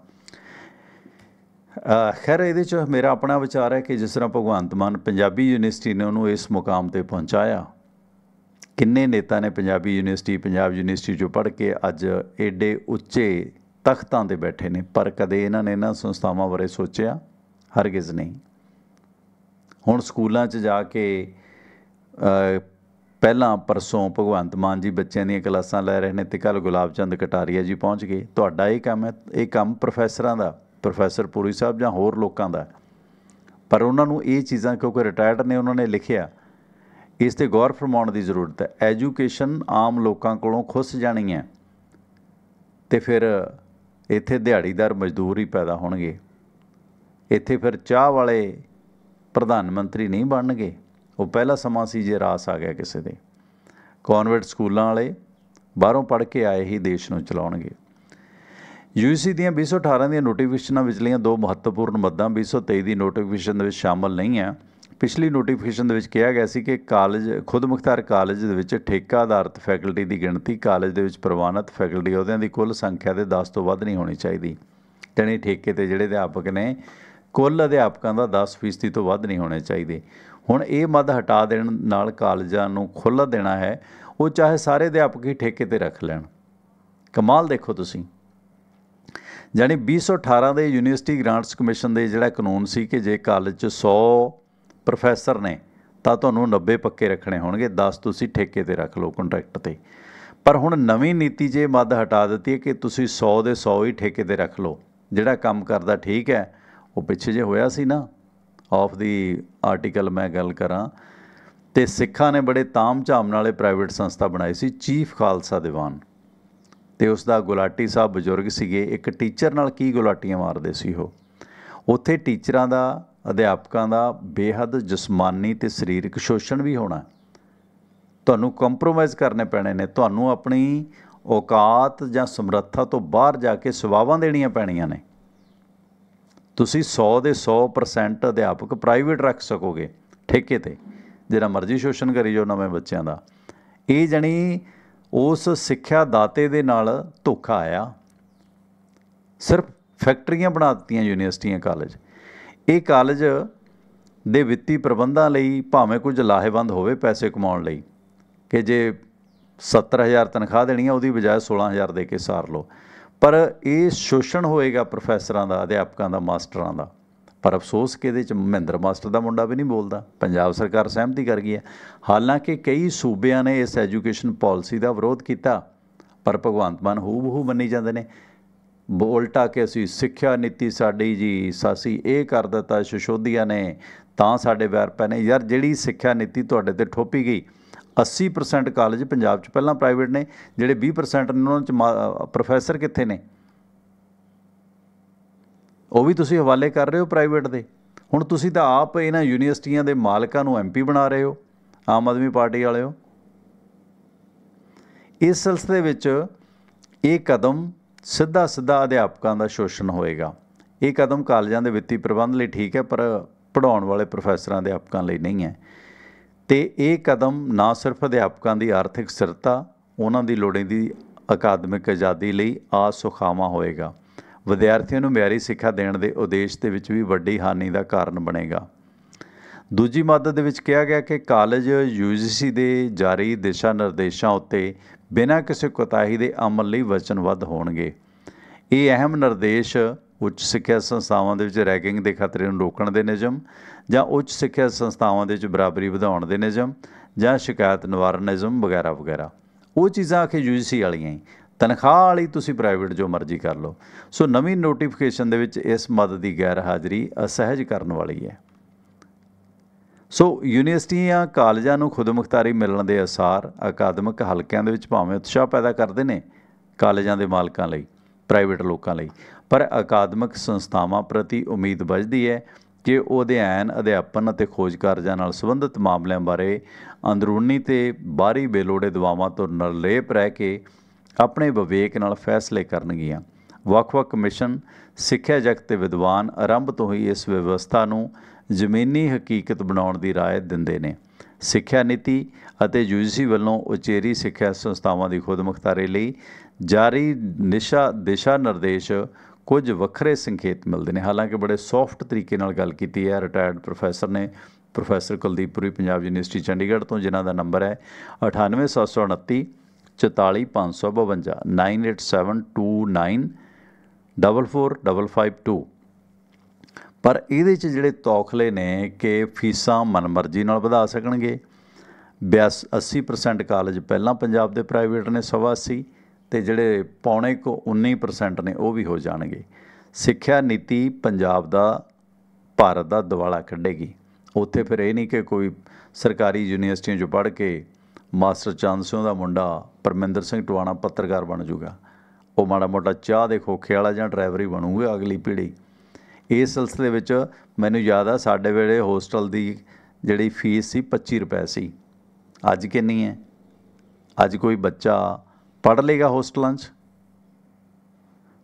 ਖੈਰ ਇਹਦੇ 'ਚ ਮੇਰਾ ਆਪਣਾ ਵਿਚਾਰ ਹੈ ਕਿ ਜਿਸ ਤਰ੍ਹਾਂ ਭਗਵੰਤ ਮਾਨ ਪੰਜਾਬੀ ਯੂਨੀਵਰਸਿਟੀ ਨੇ ਉਹਨੂੰ ਇਸ ਮੁਕਾਮ 'ਤੇ ਪਹੁੰਚਾਇਆ, ਕਿੰਨੇ ਨੇਤਾ ਨੇ ਪੰਜਾਬ ਯੂਨੀਵਰਸਿਟੀ 'ਚੋਂ ਪੜ੍ਹ ਕੇ ਅੱਜ ਏਡੇ ਉੱਚੇ ਤਖ਼ਤਾਂ 'ਤੇ ਬੈਠੇ ਨੇ, ਪਰ ਕਦੇ ਇਹਨਾਂ ਨੇ ਇਹਨਾਂ ਸੰਸਥਾਵਾਂ ਬਾਰੇ ਸੋਚਿਆ? ਹਰਗਿਜ਼ ਨਹੀਂ। ਹੁਣ ਸਕੂਲਾਂ 'ਚ ਜਾ ਕੇ ਪਹਿਲਾਂ ਪਰਸੋਂ ਭਗਵੰਤ ਮਾਨ ਜੀ ਬੱਚਿਆਂ ਦੀਆਂ ਕਲਾਸਾਂ ਲੈ ਰਹੇ ਨੇ ਅਤੇ ਕੱਲ੍ਹ ਗੁਲਾਬ ਚੰਦ ਕਟਾਰੀਆ ਜੀ ਪਹੁੰਚ ਗਏ। ਤੁਹਾਡਾ ਇਹ ਕੰਮ ਹੈ, ਇਹ ਕੰਮ ਪ੍ਰੋਫੈਸਰਾਂ ਦਾ, ਪ੍ਰੋਫੈਸਰ ਪੁਰੀ ਸਾਹਿਬ ਜਾਂ ਹੋਰ ਲੋਕਾਂ ਦਾ, ਪਰ ਉਹਨਾਂ ਨੂੰ ਇਹ ਚੀਜ਼ਾਂ ਕਿਉਂਕਿ ਰਿਟਾਇਰਡ ਨੇ ਉਹਨਾਂ ਨੇ ਲਿਖਿਆ, ਇਸ 'ਤੇ ਗੌਰ ਫਰਮਾਉਣ ਦੀ ਜ਼ਰੂਰਤ ਹੈ। ਐਜੂਕੇਸ਼ਨ ਆਮ ਲੋਕਾਂ ਕੋਲੋਂ ਖੁੱਸ ਜਾਣੀ ਹੈ ਅਤੇ ਫਿਰ ਇੱਥੇ ਦਿਹਾੜੀਦਾਰ ਮਜ਼ਦੂਰ ਹੀ ਪੈਦਾ ਹੋਣਗੇ। ਇੱਥੇ ਫਿਰ ਚਾਹ ਵਾਲੇ ਪ੍ਰਧਾਨ ਮੰਤਰੀ ਨਹੀਂ ਬਣਨਗੇ। ਉਹ ਪਹਿਲਾ ਸਮਾਂ ਸੀ ਜੇ ਰਾਸ ਆ ਗਿਆ ਕਿਸੇ ਦੇ। ਕੌਨਵੈਂਟ ਸਕੂਲਾਂ ਵਾਲੇ ਬਾਹਰੋਂ ਪੜ੍ਹ ਕੇ ਆਏ ਹੀ ਦੇਸ਼ ਨੂੰ ਚਲਾਉਣਗੇ। UGC ਦੀਆਂ 2018 ਦੀਆਂ ਨੋਟੀਫਿਕੇਸ਼ਨਾਂ ਵਿਚਲੀਆਂ ਦੋ ਮਹੱਤਵਪੂਰਨ ਮੱਦਾਂ 2023 ਦੀ ਨੋਟੀਫਿਕੇਸ਼ਨ ਦੇ ਵਿੱਚ ਸ਼ਾਮਲ ਨਹੀਂ ਹੈ। ਪਿਛਲੀ ਨੋਟੀਫਿਕੇਸ਼ਨ ਦੇ ਵਿੱਚ ਕਿਹਾ ਗਿਆ ਸੀ ਕਿ ਕਾਲਜ ਖੁਦਮੁਖਤਾਰ ਕਾਲਜ ਦੇ ਵਿੱਚ ਠੇਕਾ ਆਧਾਰਿਤ ਫੈਕਲਟੀ ਦੀ ਗਿਣਤੀ ਕਾਲਜ ਦੇ ਵਿੱਚ ਪ੍ਰਵਾਨਿਤ ਫੈਕਲਟੀ ਅਹੁਦਿਆਂ ਦੀ ਕੁੱਲ ਸੰਖਿਆ ਦੇ 10 ਤੋਂ ਵੱਧ ਨਹੀਂ ਹੋਣੀ ਚਾਹੀਦੀ। ਜਾਣੀ ਠੇਕੇ 'ਤੇ ਜਿਹੜੇ ਅਧਿਆਪਕ ਨੇ ਕੁੱਲ ਅਧਿਆਪਕਾਂ ਦਾ 10% ਤੋਂ ਵੱਧ ਨਹੀਂ ਹੋਣੇ ਚਾਹੀਦੇ। ਹੁਣ ਇਹ ਮੱਦ ਹਟਾ ਦੇਣ ਨਾਲ ਕਾਲਜਾਂ ਨੂੰ ਖੁੱਲ੍ਹ ਦੇਣਾ ਹੈ, ਉਹ ਚਾਹੇ ਸਾਰੇ ਅਧਿਆਪਕ ਹੀ ਠੇਕੇ 'ਤੇ ਰੱਖ ਲੈਣ। ਕਮਾਲ ਦੇਖੋ ਤੁਸੀਂ, ਜਾਣੀ 2018 ਦੇ ਯੂਨੀਵਰਸਿਟੀ ਗ੍ਰਾਂਟਸ ਕਮਿਸ਼ਨ ਦੇ ਜਿਹੜਾ ਕਾਨੂੰਨ ਸੀ ਕਿ ਜੇ ਕਾਲਜ 'ਚ 100 ਪ੍ਰੋਫੈਸਰ ਨੇ ਤਾਂ ਤੁਹਾਨੂੰ 90 ਪੱਕੇ ਰੱਖਣੇ ਹੋਣਗੇ, 10 ਤੁਸੀਂ ਠੇਕੇ 'ਤੇ ਰੱਖ ਲਓ ਕੰਟਰੈਕਟ 'ਤੇ। ਪਰ ਹੁਣ ਨਵੀਂ ਨੀਤੀ 'ਚ ਇਹ ਮੱਦ ਹਟਾ ਦਿੱਤੀ ਹੈ ਕਿ ਤੁਸੀਂ 100 ਦੇ 100 ਹੀ ਠੇਕੇ 'ਤੇ ਰੱਖ ਲਓ। ਜਿਹੜਾ ਕੰਮ ਕਰਦਾ ਠੀਕ ਹੈ, ਉਹ ਪਿੱਛੇ ਜੇ ਹੋਇਆ ਸੀ ਨਾ ਆਫ ਦੀ ਆਰਟੀਕਲ ਮੈਂ ਗੱਲ ਕਰਾਂ, ਅਤੇ ਸਿੱਖਾਂ ਨੇ ਬੜੇ ਤਾਮ ਝਾਮ ਨਾਲੇ ਪ੍ਰਾਈਵੇਟ ਸੰਸਥਾ ਬਣਾਈ ਸੀ ਚੀਫ ਖਾਲਸਾ ਦੀਵਾਨ, ਅਤੇ ਉਸ ਦਾ ਗੁਲਾਟੀ ਸਾਹਿਬ ਬਜ਼ੁਰਗ ਸੀਗੇ। ਇੱਕ ਟੀਚਰ ਨਾਲ ਕੀ ਗੁਲਾਟੀਆਂ ਮਾਰਦੇ ਸੀ ਉਹ। ਉੱਥੇ ਟੀਚਰਾਂ ਦਾ, ਅਧਿਆਪਕਾਂ ਦਾ ਬੇਹੱਦ ਜਿਸਮਾਨੀ ਅਤੇ ਸਰੀਰਕ ਸ਼ੋਸ਼ਣ ਵੀ ਹੋਣਾ। ਤੁਹਾਨੂੰ ਕੰਪਰੋਮਾਈਜ਼ ਕਰਨੇ ਪੈਣੇ ਨੇ, ਤੁਹਾਨੂੰ ਆਪਣੀ ਔਕਾਤ ਜਾਂ ਸਮਰੱਥਾ ਤੋਂ ਬਾਹਰ ਜਾ ਕੇ ਸੇਵਾਵਾਂ ਦੇਣੀਆਂ ਪੈਣੀਆਂ ਨੇ। ਤੁਸੀਂ 100 ਦੇ 100% ਅਧਿਆਪਕ ਪ੍ਰਾਈਵੇਟ ਰੱਖ ਸਕੋਗੇ ਠੇਕੇ 'ਤੇ, ਜਿਹੜਾ ਮਰਜ਼ੀ ਸ਼ੋਸ਼ਣ ਕਰੀ ਜਾਓ ਨਵੇਂ ਬੱਚਿਆਂ ਦਾ। ਇਹ ਜਾਣੀ ਉਸ ਸਿੱਖਿਆ ਦਾਤੇ ਦੇ ਨਾਲ ਧੋਖਾ ਆਇਆ। ਸਿਰਫ ਫੈਕਟਰੀਆਂ ਬਣਾ ਦਿੱਤੀਆਂ ਯੂਨੀਵਰਸਿਟੀਆਂ, ਕਾਲਜ। ਇਹ ਕਾਲਜ ਦੇ ਵਿੱਤੀ ਪ੍ਰਬੰਧਾਂ ਲਈ ਭਾਵੇਂ ਕੁਝ ਲਾਹੇਵੰਦ ਹੋਵੇ ਪੈਸੇ ਕਮਾਉਣ ਲਈ, ਕਿ ਜੇ 70,000 ਤਨਖਾਹ ਦੇਣੀ ਹੈ ਉਹਦੀ ਬਜਾਏ 16,000 ਦੇ ਕੇ ਸਾਰ ਲਓ, ਪਰ ਇਹ ਸ਼ੋਸ਼ਣ ਹੋਏਗਾ ਪ੍ਰੋਫੈਸਰਾਂ ਦਾ, ਅਧਿਆਪਕਾਂ ਦਾ, ਮਾਸਟਰਾਂ ਦਾ। ਪਰ ਅਫਸੋਸ ਕਿ ਇਹਦੇ 'ਚ ਮਹਿੰਦਰ ਮਾਸਟਰ ਦਾ ਮੁੰਡਾ ਵੀ ਨਹੀਂ ਬੋਲਦਾ। ਪੰਜਾਬ ਸਰਕਾਰ ਸਹਿਮਤੀ ਕਰ ਗਈ ਹੈ। ਹਾਲਾਂਕਿ ਕਈ ਸੂਬਿਆਂ ਨੇ ਇਸ ਐਜੂਕੇਸ਼ਨ ਪਾਲਿਸੀ ਦਾ ਵਿਰੋਧ ਕੀਤਾ, ਪਰ ਭਗਵੰਤ ਮਾਨ ਹੂ ਬਹੂ ਮੰਨੀ ਜਾਂਦੇ ਨੇ। ਉਲਟਾ ਕਿ ਅਸੀਂ ਸਿੱਖਿਆ ਨੀਤੀ ਸਾਡੀ ਜੀ, ਅਸੀਂ ਇਹ ਕਰ ਦਿੱਤਾ ਸਿਸੋਦੀਆ ਨੇ ਤਾਂ ਸਾਡੇ ਵੈਰ ਪੈ ਨੇ। ਯਾਰ ਜਿਹੜੀ ਸਿੱਖਿਆ ਨੀਤੀ ਤੁਹਾਡੇ 'ਤੇ ਥੋਪੀ ਗਈ, 80% ਕਾਲਜ ਪੰਜਾਬ 'ਚ ਪਹਿਲਾਂ ਪ੍ਰਾਈਵੇਟ ਨੇ, ਜਿਹੜੇ 20% ਨੇ ਉਹਨਾਂ 'ਚ ਪ੍ਰੋਫੈਸਰ ਕਿੱਥੇ ਨੇ? ਉਹ ਵੀ ਤੁਸੀਂ ਹਵਾਲੇ ਕਰ ਰਹੇ ਹੋ ਪ੍ਰਾਈਵੇਟ ਦੇ। ਹੁਣ ਤੁਸੀਂ ਤਾਂ ਆਪ ਇਹਨਾਂ ਯੂਨੀਵਰਸਿਟੀਆਂ ਦੇ ਮਾਲਕਾਂ ਨੂੰ MP ਬਣਾ ਰਹੇ ਹੋ, ਆਮ ਆਦਮੀ ਪਾਰਟੀ ਵਾਲਿਓ। ਇਸ ਸਿਲਸਿਲੇ ਵਿੱਚ ਇਹ ਕਦਮ ਸਿੱਧਾ ਅਧਿਆਪਕਾਂ ਦਾ ਸ਼ੋਸ਼ਣ ਹੋਏਗਾ। ਇਹ ਕਦਮ ਕਾਲਜਾਂ ਦੇ ਵਿੱਤੀ ਪ੍ਰਬੰਧ ਲਈ ਠੀਕ ਹੈ, ਪਰ ਪੜ੍ਹਾਉਣ ਵਾਲੇ ਪ੍ਰੋਫੈਸਰਾਂ ਅਧਿਆਪਕਾਂ ਲਈ ਨਹੀਂ ਹੈ। ਅਤੇ ਇਹ ਕਦਮ ਨਾ ਸਿਰਫ ਅਧਿਆਪਕਾਂ ਦੀ ਆਰਥਿਕ ਸਥਿਰਤਾ, ਉਹਨਾਂ ਦੀ ਲੋੜੀਂਦੀ ਅਕਾਦਮਿਕ ਆਜ਼ਾਦੀ ਲਈ ਅਸੁਖਾਵਾਂ ਹੋਏਗਾ, ਵਿਦਿਆਰਥੀਆਂ ਨੂੰ ਮਿਆਰੀ ਸਿੱਖਿਆ ਦੇਣ ਦੇ ਉਦੇਸ਼ ਦੇ ਵਿੱਚ ਵੀ ਵੱਡੀ ਹਾਨੀ ਦਾ ਕਾਰਨ ਬਣੇਗਾ। ਦੂਜੀ ਮੱਦ ਦੇ ਵਿੱਚ ਕਿਹਾ ਗਿਆ ਕਿ ਕਾਲਜ UGC ਦੇ ਜਾਰੀ ਦਿਸ਼ਾ ਨਿਰਦੇਸ਼ਾਂ ਉੱਤੇ ਬਿਨਾਂ ਕਿਸੇ ਕੋਤਾਹੀ ਦੇ ਅਮਲ ਲਈ ਵਚਨਬੱਧ ਹੋਣਗੇ। ਇਹ ਅਹਿਮ ਨਿਰਦੇਸ਼ ਉੱਚ ਸਿੱਖਿਆ ਸੰਸਥਾਵਾਂ ਦੇ ਵਿੱਚ ਰੈਗਿੰਗ ਦੇ ਖਤਰੇ ਨੂੰ ਰੋਕਣ ਦੇ ਨਿਯਮ, ਜਾਂ ਉੱਚ ਸਿੱਖਿਆ ਸੰਸਥਾਵਾਂ ਦੇ ਵਿੱਚ ਬਰਾਬਰੀ ਵਧਾਉਣ ਦੇ ਨਿਯਮ, ਜਾਂ ਸ਼ਿਕਾਇਤ ਨਿਵਾਰਨ ਨਿਯਮ ਵਗੈਰਾ ਵਗੈਰਾ। ਉਹ ਚੀਜ਼ਾਂ ਆਖੇ UGC ਵਾਲੀਆਂ ਹੀ, ਤਨਖਾਹ ਵਾਲੀ ਤੁਸੀਂ ਪ੍ਰਾਈਵੇਟ ਜੋ ਮਰਜ਼ੀ ਕਰ ਲਓ। ਸੋ ਨਵੀਂ ਨੋਟੀਫਿਕੇਸ਼ਨ ਦੇ ਵਿੱਚ ਇਸ ਮੱਦ ਦੀ ਗੈਰ ਹਾਜ਼ਰੀ ਅਸਹਿਜ ਕਰਨ ਵਾਲੀ ਹੈ। ਸੋ ਯੂਨੀਵਰਸਿਟੀਆਂ ਕਾਲਜਾਂ ਨੂੰ ਖੁਦਮੁਖਤਾਰੀ ਮਿਲਣ ਦੇ ਅਸਾਰ ਅਕਾਦਮਿਕ ਹਲਕਿਆਂ ਦੇ ਵਿੱਚ ਭਾਵੇਂ ਉਤਸ਼ਾਹ ਪੈਦਾ ਕਰਦੇ ਨੇ ਕਾਲਜਾਂ ਦੇ ਮਾਲਕਾਂ ਲਈ, ਪ੍ਰਾਈਵੇਟ ਲੋਕਾਂ ਲਈ, ਪਰ ਅਕਾਦਮਿਕ ਸੰਸਥਾਵਾਂ ਪ੍ਰਤੀ ਉਮੀਦ ਵੱਝਦੀ ਹੈ ਕਿ ਉਹ ਅਧਿਐਨ, ਅਧਿਆਪਨ ਅਤੇ ਖੋਜ ਕਾਰਜਾਂ ਨਾਲ ਸੰਬੰਧਿਤ ਮਾਮਲਿਆਂ ਬਾਰੇ ਅੰਦਰੂਨੀ ਅਤੇ ਬਾਹਰੀ ਬੇਲੋੜੇ ਦਬਾਵਾਂ ਤੋਂ ਨਿਰਲੇਪ ਰਹਿ ਕੇ ਆਪਣੇ ਵਿਵੇਕ ਨਾਲ ਫੈਸਲੇ ਕਰਨਗੀਆਂ। ਵੱਖ-ਵੱਖ ਕਮਿਸ਼ਨ, ਸਿੱਖਿਆ ਜਗਤ ਤੇ ਵਿਦਵਾਨ ਆਰੰਭ ਤੋਂ ਹੀ ਇਸ ਵਿਵਸਥਾ ਨੂੰ ਜ਼ਮੀਨੀ ਹਕੀਕਤ ਬਣਾਉਣ ਦੀ ਰਾਏ ਦਿੰਦੇ ਨੇ। ਸਿੱਖਿਆ ਨੀਤੀ ਅਤੇ UGC ਵੱਲੋਂ ਉਚੇਰੀ ਸਿੱਖਿਆ ਸੰਸਥਾਵਾਂ ਦੀ ਖੁਦਮੁਖਤਾਰੀ ਲਈ ਜਾਰੀ ਦਿਸ਼ਾ ਨਿਰਦੇਸ਼ ਕੁਝ ਵੱਖਰੇ ਸੰਕੇਤ ਮਿਲਦੇ ਨੇ। ਹਾਲਾਂਕਿ ਬੜੇ ਸੌਫਟ ਤਰੀਕੇ ਨਾਲ ਗੱਲ ਕੀਤੀ ਹੈ ਰਿਟਾਇਰਡ ਪ੍ਰੋਫੈਸਰ ਨੇ, ਪ੍ਰੋਫੈਸਰ ਕੁਲਦੀਪ ਪੁਰੀ, ਪੰਜਾਬ ਯੂਨੀਵਰਸਿਟੀ ਚੰਡੀਗੜ੍ਹ ਤੋਂ, ਜਿਨ੍ਹਾਂ ਦਾ ਨੰਬਰ ਹੈ 98729 44552 9872944552। ਪਰ ਇਹਦੇ 'ਚ ਜਿਹੜੇ ਤੌਖਲੇ ਨੇ ਕਿ ਫੀਸਾਂ ਮਨਮਰਜ਼ੀ ਨਾਲ ਵਧਾ ਸਕਣਗੇ। 80% ਕਾਲਜ ਪਹਿਲਾਂ ਪੰਜਾਬ ਦੇ ਪ੍ਰਾਈਵੇਟ ਨੇ, 80.25, ਅਤੇ ਜਿਹੜੇ 19% ਨੇ ਉਹ ਵੀ ਹੋ ਜਾਣਗੇ। ਸਿੱਖਿਆ ਨੀਤੀ ਪੰਜਾਬ ਦਾ, ਭਾਰਤ ਦਾ ਦਿਵਾਲਾ ਕੱਢੇਗੀ। ਉੱਥੇ ਫਿਰ ਇਹ ਨਹੀਂ ਕਿ ਕੋਈ ਸਰਕਾਰੀ ਯੂਨੀਵਰਸਿਟੀਆਂ 'ਚੋਂ ਪੜ੍ਹ ਕੇ ਮਾਸਟਰ ਚੰਦ ਸਿੰਘ ਦਾ ਮੁੰਡਾ ਪਰਮਿੰਦਰ ਸਿੰਘ ਟਵਾਣਾ ਪੱਤਰਕਾਰ ਬਣ ਜੂਗਾ। ਉਹ ਮਾੜਾ ਮੋਟਾ ਚਾਹ ਦੇ ਖੋਖੇ ਵਾਲਾ ਜਾਂ ਡਰਾਈਵਰ ਹੀ ਬਣੂਗਾ ਅਗਲੀ ਪੀੜ੍ਹੀ। ਇਸ ਸਿਲਸਿਲੇ ਵਿੱਚ ਮੈਨੂੰ ਯਾਦ ਆ, ਸਾਡੇ ਵੇਲੇ ਹੋਸਟਲ ਦੀ ਜਿਹੜੀ ਫੀਸ ਸੀ 25 ਰੁਪਏ ਸੀ। ਅੱਜ ਕਿੰਨੀ ਹੈ? ਅੱਜ ਕੋਈ ਬੱਚਾ ਪੜ੍ਹ ਲੇਗਾ ਹੋਸਟਲਾਂ 'ਚ?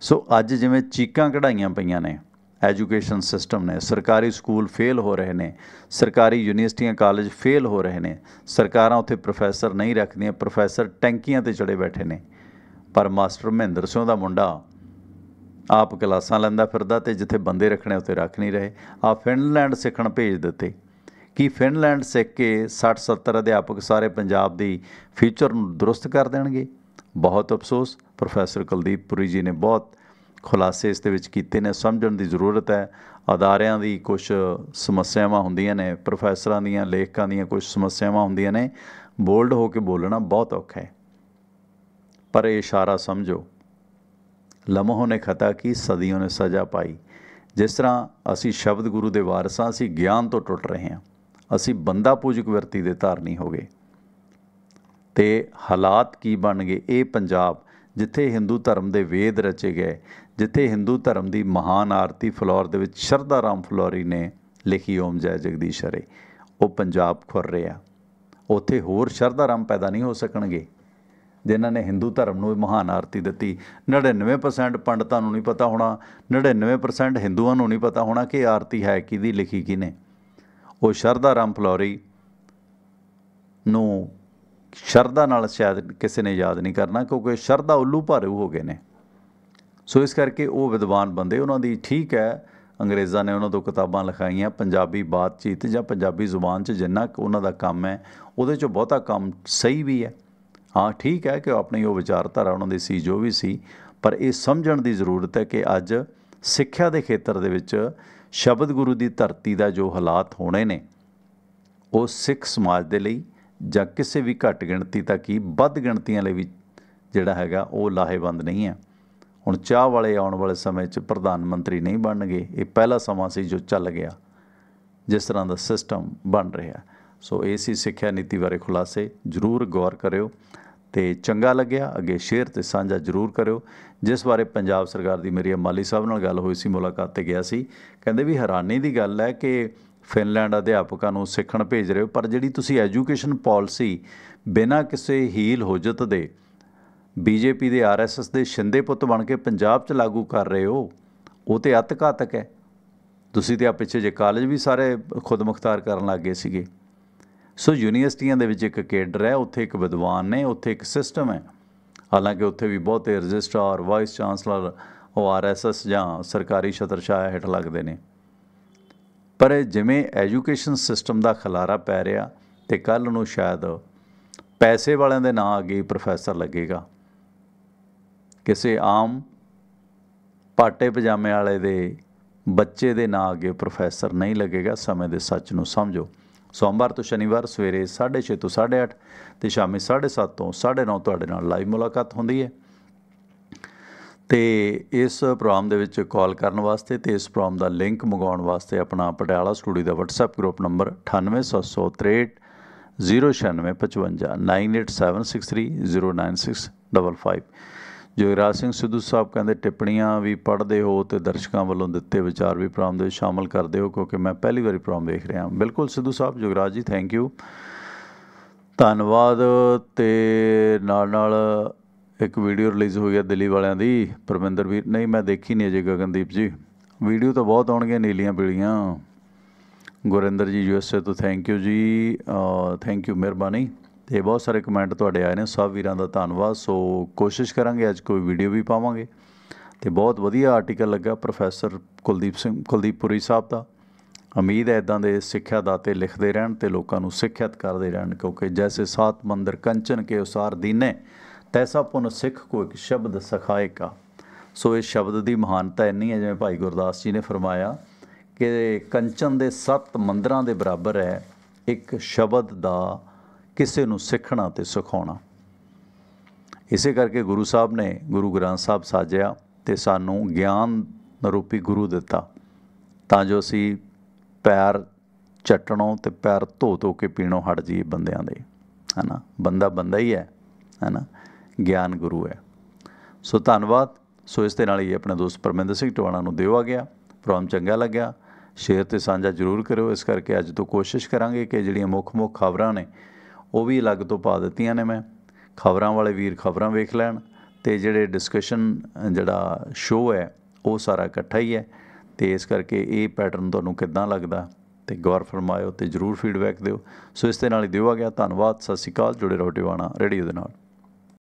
ਸੋ ਅੱਜ ਜਿਵੇਂ ਚੀਕਾਂ ਕਢਾਈਆਂ ਪਈਆਂ ਨੇ ਐਜੂਕੇਸ਼ਨ ਸਿਸਟਮ ਨੇ, ਸਰਕਾਰੀ ਸਕੂਲ ਫੇਲ ਹੋ ਰਹੇ ਨੇ, ਸਰਕਾਰੀ ਯੂਨੀਵਰਸਿਟੀਆਂ ਕਾਲਜ ਫੇਲ ਹੋ ਰਹੇ ਨੇ, ਸਰਕਾਰਾਂ ਉੱਥੇ ਪ੍ਰੋਫੈਸਰ ਨਹੀਂ ਰੱਖਦੀਆਂ, ਪ੍ਰੋਫੈਸਰ ਟੈਂਕੀਆਂ 'ਤੇ ਚੜ੍ਹੇ ਬੈਠੇ ਨੇ, ਪਰ ਮਾਸਟਰ ਮਹਿੰਦਰ ਸਿੰਘ ਦਾ ਮੁੰਡਾ ਆਪ ਕਲਾਸਾਂ ਲੈਂਦਾ ਫਿਰਦਾ ਅਤੇ ਜਿੱਥੇ ਬੰਦੇ ਰੱਖਣੇ ਉੱਥੇ ਰੱਖ ਨਹੀਂ ਰਹੇ। ਆਹ ਫਿਨਲੈਂਡ ਸਿੱਖਣ ਭੇਜ ਦਿੱਤੇ। ਕੀ ਫਿਨਲੈਂਡ ਸਿੱਖ ਕੇ 60-70 ਅਧਿਆਪਕ ਸਾਰੇ ਪੰਜਾਬ ਦੀ ਫਿਊਚਰ ਨੂੰ ਦਰੁਸਤ ਕਰ ਦੇਣਗੇ? ਬਹੁਤ ਅਫਸੋਸ। ਪ੍ਰੋਫੈਸਰ ਕੁਲਦੀਪ ਪੁਰੀ ਜੀ ਨੇ ਬਹੁਤ ਖੁਲਾਸੇ ਇਸ ਦੇ ਵਿੱਚ ਕੀਤੇ ਨੇ। ਸਮਝਣ ਦੀ ਜ਼ਰੂਰਤ ਹੈ। ਅਦਾਰਿਆਂ ਦੀ ਕੁਛ ਸਮੱਸਿਆਵਾਂ ਹੁੰਦੀਆਂ ਨੇ, ਪ੍ਰੋਫੈਸਰਾਂ ਦੀਆਂ, ਲੇਖਕਾਂ ਦੀਆਂ ਕੁਛ ਸਮੱਸਿਆਵਾਂ ਹੁੰਦੀਆਂ ਨੇ। ਬੋਲਡ ਹੋ ਕੇ ਬੋਲਣਾ ਬਹੁਤ ਔਖਾ ਹੈ, ਪਰ ਇਹ ਇਸ਼ਾਰਾ ਸਮਝੋ, ਲਮਹੋਂ ਨੇ ਖਤਾ ਕੀ, ਸਦੀਆਂ ਨੇ ਸਜ਼ਾ ਪਾਈ। ਜਿਸ ਤਰ੍ਹਾਂ ਅਸੀਂ ਸ਼ਬਦ ਗੁਰੂ ਦੇ ਵਾਰਸਾਂ, ਅਸੀਂ ਗਿਆਨ ਤੋਂ ਟੁੱਟ ਰਹੇ ਹਾਂ, ਅਸੀਂ ਬੰਦਾ ਪੂਜਕ ਵਰਤੀ ਦੇ ਧਾਰਨੀ ਹੋ ਗਏ। ਅਤੇ ਹਾਲਾਤ ਕੀ ਬਣ ਗਏ? ਇਹ ਪੰਜਾਬ ਜਿੱਥੇ ਹਿੰਦੂ ਧਰਮ ਦੇ ਵੇਦ ਰਚੇ ਗਏ, ਜਿੱਥੇ ਹਿੰਦੂ ਧਰਮ ਦੀ ਮਹਾਨ ਆਰਤੀ ਫਲੋਰ ਦੇ ਵਿੱਚ ਸ਼ਰਧਾ ਰਾਮ ਫਲੋਰੀ ਨੇ ਲਿਖੀ ਓਮ ਜੈ ਜਗਦੀਸ਼ ਹਰੇ, ਉਹ ਪੰਜਾਬ ਖੁਰ ਰਿਹਾ। ਉੱਥੇ ਹੋਰ ਸ਼ਰਧਾ ਰਾਮ ਪੈਦਾ ਨਹੀਂ ਹੋ ਸਕਣਗੇ ਜਿਨ੍ਹਾਂ ਨੇ ਹਿੰਦੂ ਧਰਮ ਨੂੰ ਮਹਾਨ ਆਰਤੀ ਦਿੱਤੀ। 99% ਪੰਡਤਾਂ ਨੂੰ ਨਹੀਂ ਪਤਾ ਹੋਣਾ, 99% ਹਿੰਦੂਆਂ ਨੂੰ ਨਹੀਂ ਪਤਾ ਹੋਣਾ ਕਿ ਆਰਤੀ ਹੈ ਕਿਹਦੀ, ਲਿਖੀ ਕਿਹਨੇ। ਉਹ ਸ਼ਰਧਾ ਰਾਮ ਫਲੋਰੀ ਨੂੰ ਸ਼ਰਧਾ ਨਾਲ ਸ਼ਾਇਦ ਕਿਸੇ ਨੇ ਯਾਦ ਨਹੀਂ ਕਰਨਾ, ਕਿਉਂਕਿ ਸ਼ਰਧਾ ਉੱਲੂ ਭਾਰੂ ਹੋ ਗਏ ਨੇ। ਸੋ ਇਸ ਕਰਕੇ ਉਹ ਵਿਦਵਾਨ ਬੰਦੇ, ਉਹਨਾਂ ਦੀ ਠੀਕ ਹੈ ਅੰਗਰੇਜ਼ਾਂ ਨੇ ਉਹਨਾਂ ਤੋਂ ਕਿਤਾਬਾਂ ਲਿਖਾਈਆਂ, ਪੰਜਾਬੀ ਬਾਤਚੀਤ ਜਾਂ ਪੰਜਾਬੀ ਜ਼ੁਬਾਨ 'ਚ ਜਿੰਨਾ ਕੁ ਉਹਨਾਂ ਦਾ ਕੰਮ ਹੈ ਉਹਦੇ 'ਚੋਂ ਬਹੁਤਾ ਕੰਮ ਸਹੀ ਵੀ ਹੈ। ਹਾਂ ਠੀਕ ਹੈ ਕਿ ਆਪਣੀ ਉਹ ਵਿਚਾਰਧਾਰਾ ਉਹਨਾਂ ਦੀ ਸੀ ਜੋ ਵੀ ਸੀ, ਪਰ ਇਹ ਸਮਝਣ ਦੀ ਜ਼ਰੂਰਤ ਹੈ ਕਿ ਅੱਜ ਸਿੱਖਿਆ ਦੇ ਖੇਤਰ ਦੇ ਵਿੱਚ ਸ਼ਬਦ ਗੁਰੂ ਦੀ ਧਰਤੀ ਦਾ ਜੋ ਹਾਲਾਤ ਹੋਣੇ ਨੇ, ਉਹ ਸਿੱਖ ਸਮਾਜ ਦੇ ਲਈ ਜਾਂ ਕਿਸੇ ਵੀ ਘੱਟ ਗਿਣਤੀ ਤੱਕ ਹੀ, ਵੱਧ ਗਿਣਤੀਆਂ ਲਈ ਵੀ ਜਿਹੜਾ ਹੈਗਾ ਉਹ ਲਾਹੇਵੰਦ ਨਹੀਂ ਹੈ। ਹੁਣ ਚਾਹ ਵਾਲੇ ਆਉਣ ਵਾਲੇ ਸਮੇਂ 'ਚ ਪ੍ਰਧਾਨ ਮੰਤਰੀ ਨਹੀਂ ਬਣਨਗੇ। ਇਹ ਪਹਿਲਾ ਸਮਾਂ ਸੀ ਜੋ ਚੱਲ ਗਿਆ, ਜਿਸ ਤਰ੍ਹਾਂ ਦਾ ਸਿਸਟਮ ਬਣ ਰਿਹਾ। ਸੋ ਇਹ ਸੀ ਸਿੱਖਿਆ ਨੀਤੀ ਬਾਰੇ ਖੁਲਾਸੇ। ਜ਼ਰੂਰ ਗੌਰ ਕਰਿਓ ਅਤੇ ਚੰਗਾ ਲੱਗਿਆ ਅੱਗੇ ਸ਼ੇਅਰ ਅਤੇ ਸਾਂਝਾ ਜ਼ਰੂਰ ਕਰਿਓ। ਜਿਸ ਬਾਰੇ ਪੰਜਾਬ ਸਰਕਾਰ ਦੀ ਮੇਰੀ ਮਾਲੀ ਸਾਹਿਬ ਨਾਲ ਗੱਲ ਹੋਈ ਸੀ, ਮੁਲਾਕਾਤ 'ਤੇ ਗਿਆ ਸੀ, ਕਹਿੰਦੇ ਵੀ ਹੈਰਾਨੀ ਦੀ ਗੱਲ ਹੈ ਕਿ ਫਿਨਲੈਂਡ ਅਧਿਆਪਕਾਂ ਨੂੰ ਸਿੱਖਣ ਭੇਜ ਰਹੇ ਹੋ, ਪਰ ਜਿਹੜੀ ਤੁਸੀਂ ਐਜੂਕੇਸ਼ਨ ਪਾਲਿਸੀ ਬਿਨਾਂ ਕਿਸੇ ਹੀਲ ਹੁਜਤ ਦੇ BJP ਦੇ RSS ਦੇ ਸ਼ਿੰਦੇ ਪੁੱਤ ਬਣ ਕੇ ਪੰਜਾਬ 'ਚ ਲਾਗੂ ਕਰ ਰਹੇ ਹੋ, ਉਹ ਤਾਂ ਅਤਿ ਘਾਤਕ ਹੈ। ਤੁਸੀਂ ਤਾਂ ਆ ਪਿੱਛੇ ਜੇ ਕਾਲਜ ਵੀ ਸਾਰੇ ਖੁਦ ਮੁਖਤਾਰ ਕਰਨ ਲੱਗ ਗਏ ਸੀਗੇ। ਸੋ ਯੂਨੀਵਰਸਿਟੀਆਂ ਦੇ ਵਿੱਚ ਇੱਕ ਕੇਡਰ ਹੈ, ਉੱਥੇ ਇੱਕ ਵਿਦਵਾਨ ਨੇ, ਉੱਥੇ ਇੱਕ ਸਿਸਟਮ ਹੈ। ਹਾਲਾਂਕਿ ਉੱਥੇ ਵੀ ਬਹੁਤੇ ਰਜਿਸਟਰਾਰ, ਵਾਈਸ ਚਾਂਸਲਰ ਉਹ RSS ਜਾਂ ਸਰਕਾਰੀ ਛਤਰਛਾਇਆ ਹੇਠ ਲੱਗਦੇ ਨੇ। ਪਰ ਜਿਵੇਂ ਐਜੂਕੇਸ਼ਨ ਸਿਸਟਮ ਦਾ ਖਲਾਰਾ ਪੈ ਰਿਹਾ, ਅਤੇ ਕੱਲ੍ਹ ਨੂੰ ਸ਼ਾਇਦ ਪੈਸੇ ਵਾਲਿਆਂ ਦੇ ਨਾਂ ਅੱਗੇ ਪ੍ਰੋਫੈਸਰ ਲੱਗੇਗਾ, ਕਿਸੇ ਆਮ ਪਾਟੇ ਪਜਾਮੇ ਵਾਲੇ ਦੇ ਬੱਚੇ ਦੇ ਨਾਂ ਅੱਗੇ ਪ੍ਰੋਫੈਸਰ ਨਹੀਂ ਲੱਗੇਗਾ। ਸਮੇਂ ਦੇ ਸੱਚ ਨੂੰ ਸਮਝੋ। ਸੋਮਵਾਰ ਤੋਂ ਸ਼ਨੀਵਾਰ ਸਵੇਰੇ 6:30 ਤੋਂ 8:30 ਅਤੇ ਸ਼ਾਮੀ 7:30 ਤੋਂ 9:30 ਤੁਹਾਡੇ ਨਾਲ ਲਾਈਵ ਮੁਲਾਕਾਤ ਹੁੰਦੀ ਹੈ। ਅਤੇ ਇਸ ਪ੍ਰੋਗਰਾਮ ਦੇ ਵਿੱਚ ਕਾਲ ਕਰਨ ਵਾਸਤੇ ਅਤੇ ਇਸ ਪ੍ਰੋਗਰਾਮ ਦਾ ਲਿੰਕ ਮੰਗਵਾਉਣ ਵਾਸਤੇ ਆਪਣਾ ਪਟਿਆਲਾ ਸਟੂਡੀਓ ਦਾ WhatsApp group number 9876 09655 9876309655। Jograj Singh Sidhu ਸਾਹਿਬ ਕਹਿੰਦੇ ਟਿੱਪਣੀਆਂ ਵੀ ਪੜ੍ਹਦੇ ਹੋ ਅਤੇ ਦਰਸ਼ਕਾਂ ਵੱਲੋਂ ਦਿੱਤੇ ਵਿਚਾਰ ਵੀ ਪ੍ਰੋਗਰਾਮ ਦੇ ਵਿੱਚ ਸ਼ਾਮਲ ਕਰਦੇ ਹੋ, ਕਿਉਂਕਿ ਮੈਂ ਪਹਿਲੀ ਵਾਰੀ ਪ੍ਰੋਗਰਾਮ ਵੇਖ ਰਿਹਾ। ਬਿਲਕੁਲ ਸਿੱਧੂ ਸਾਹਿਬ, ਜੋਗਰਾਜ ਜੀ ਥੈਂਕ ਯੂ, ਧੰਨਵਾਦ। ਅਤੇ ਨਾਲ एक वीडियो रिलीज़ हुई है दिल्ली वालियां दी, परमिंदर वीर नहीं मैं देखी नहीं अजे गगनदीप जी, वीडियो तो बहुत आउणगीਆਂ नीलियां पीलियां। गुरिंदर जी USA तो थैंक यू जी, थैंक यू मेहरबानी। तो बहुत सारे कमेंट तुहाडे आए ने, सब वीरां दा धन्नवाद। सो कोशिश करांगे अज कोई वीडियो भी पावांगे। तो बहुत वधिया आर्टिकल लगा प्रोफैसर कुलदीप पुरी साहब का। उम्मीद है इदां दे सिक्ख्या दाते लिखते रहन ते लोकां नूं सिੱਖਿਅਤ करते रहन, क्योंकि जैसे सात मंदिर कंचन के उसार दीने तैसा पुन सिख को एक शब्द सिखाए का। सो इस शब्द की महानता इन्नी है, जिवें भाई गुरदास जी ने फरमाया कि कंचन दे 7 मंदिरां दे बराबर है एक शब्द दा किसी नूं सिखना ते सिखाउणा। इसे करके गुरु साहब ने गुरु ग्रंथ साहब साजिया ते सानूं ज्ञान रूपी गुरु दिता, तां जो असीं पैर चट्टणों ते पैर धो के पीणों हट जाइए बंदियां दे, है ना। बंदा बंदा ही है ना, ज्ञान गुरु है। सो धन्नवाद। सो इस दे नाल ही अपने दोस्त परमिंदर सिंह टवाणा नूं दिओ आ गया। प्रोग्राम चंगा लग्या शेयर ते साझा जरूर करो। इस करके अज तो कोशिश करांगे कि जिहड़ियां मुख खबरां ने वो भी अलग तो पा दित्तियां ने मैं, खबरां वाले वीर खबरां वेख लैण, ते जिहड़े डिस्कशन जिहड़ा शो है वो सारा इकट्ठा ही है। तो इस करके ये पैटर्न तुहानूं किद्दां लगदा तो गौर फरमायो तो जरूर फीडबैक दिओ। सो इस दे नाल ही दिओ आ गया। धन्नवाद, सत श्री अकाल। जुड़े रहो टवाणा रेडियो दे नाल।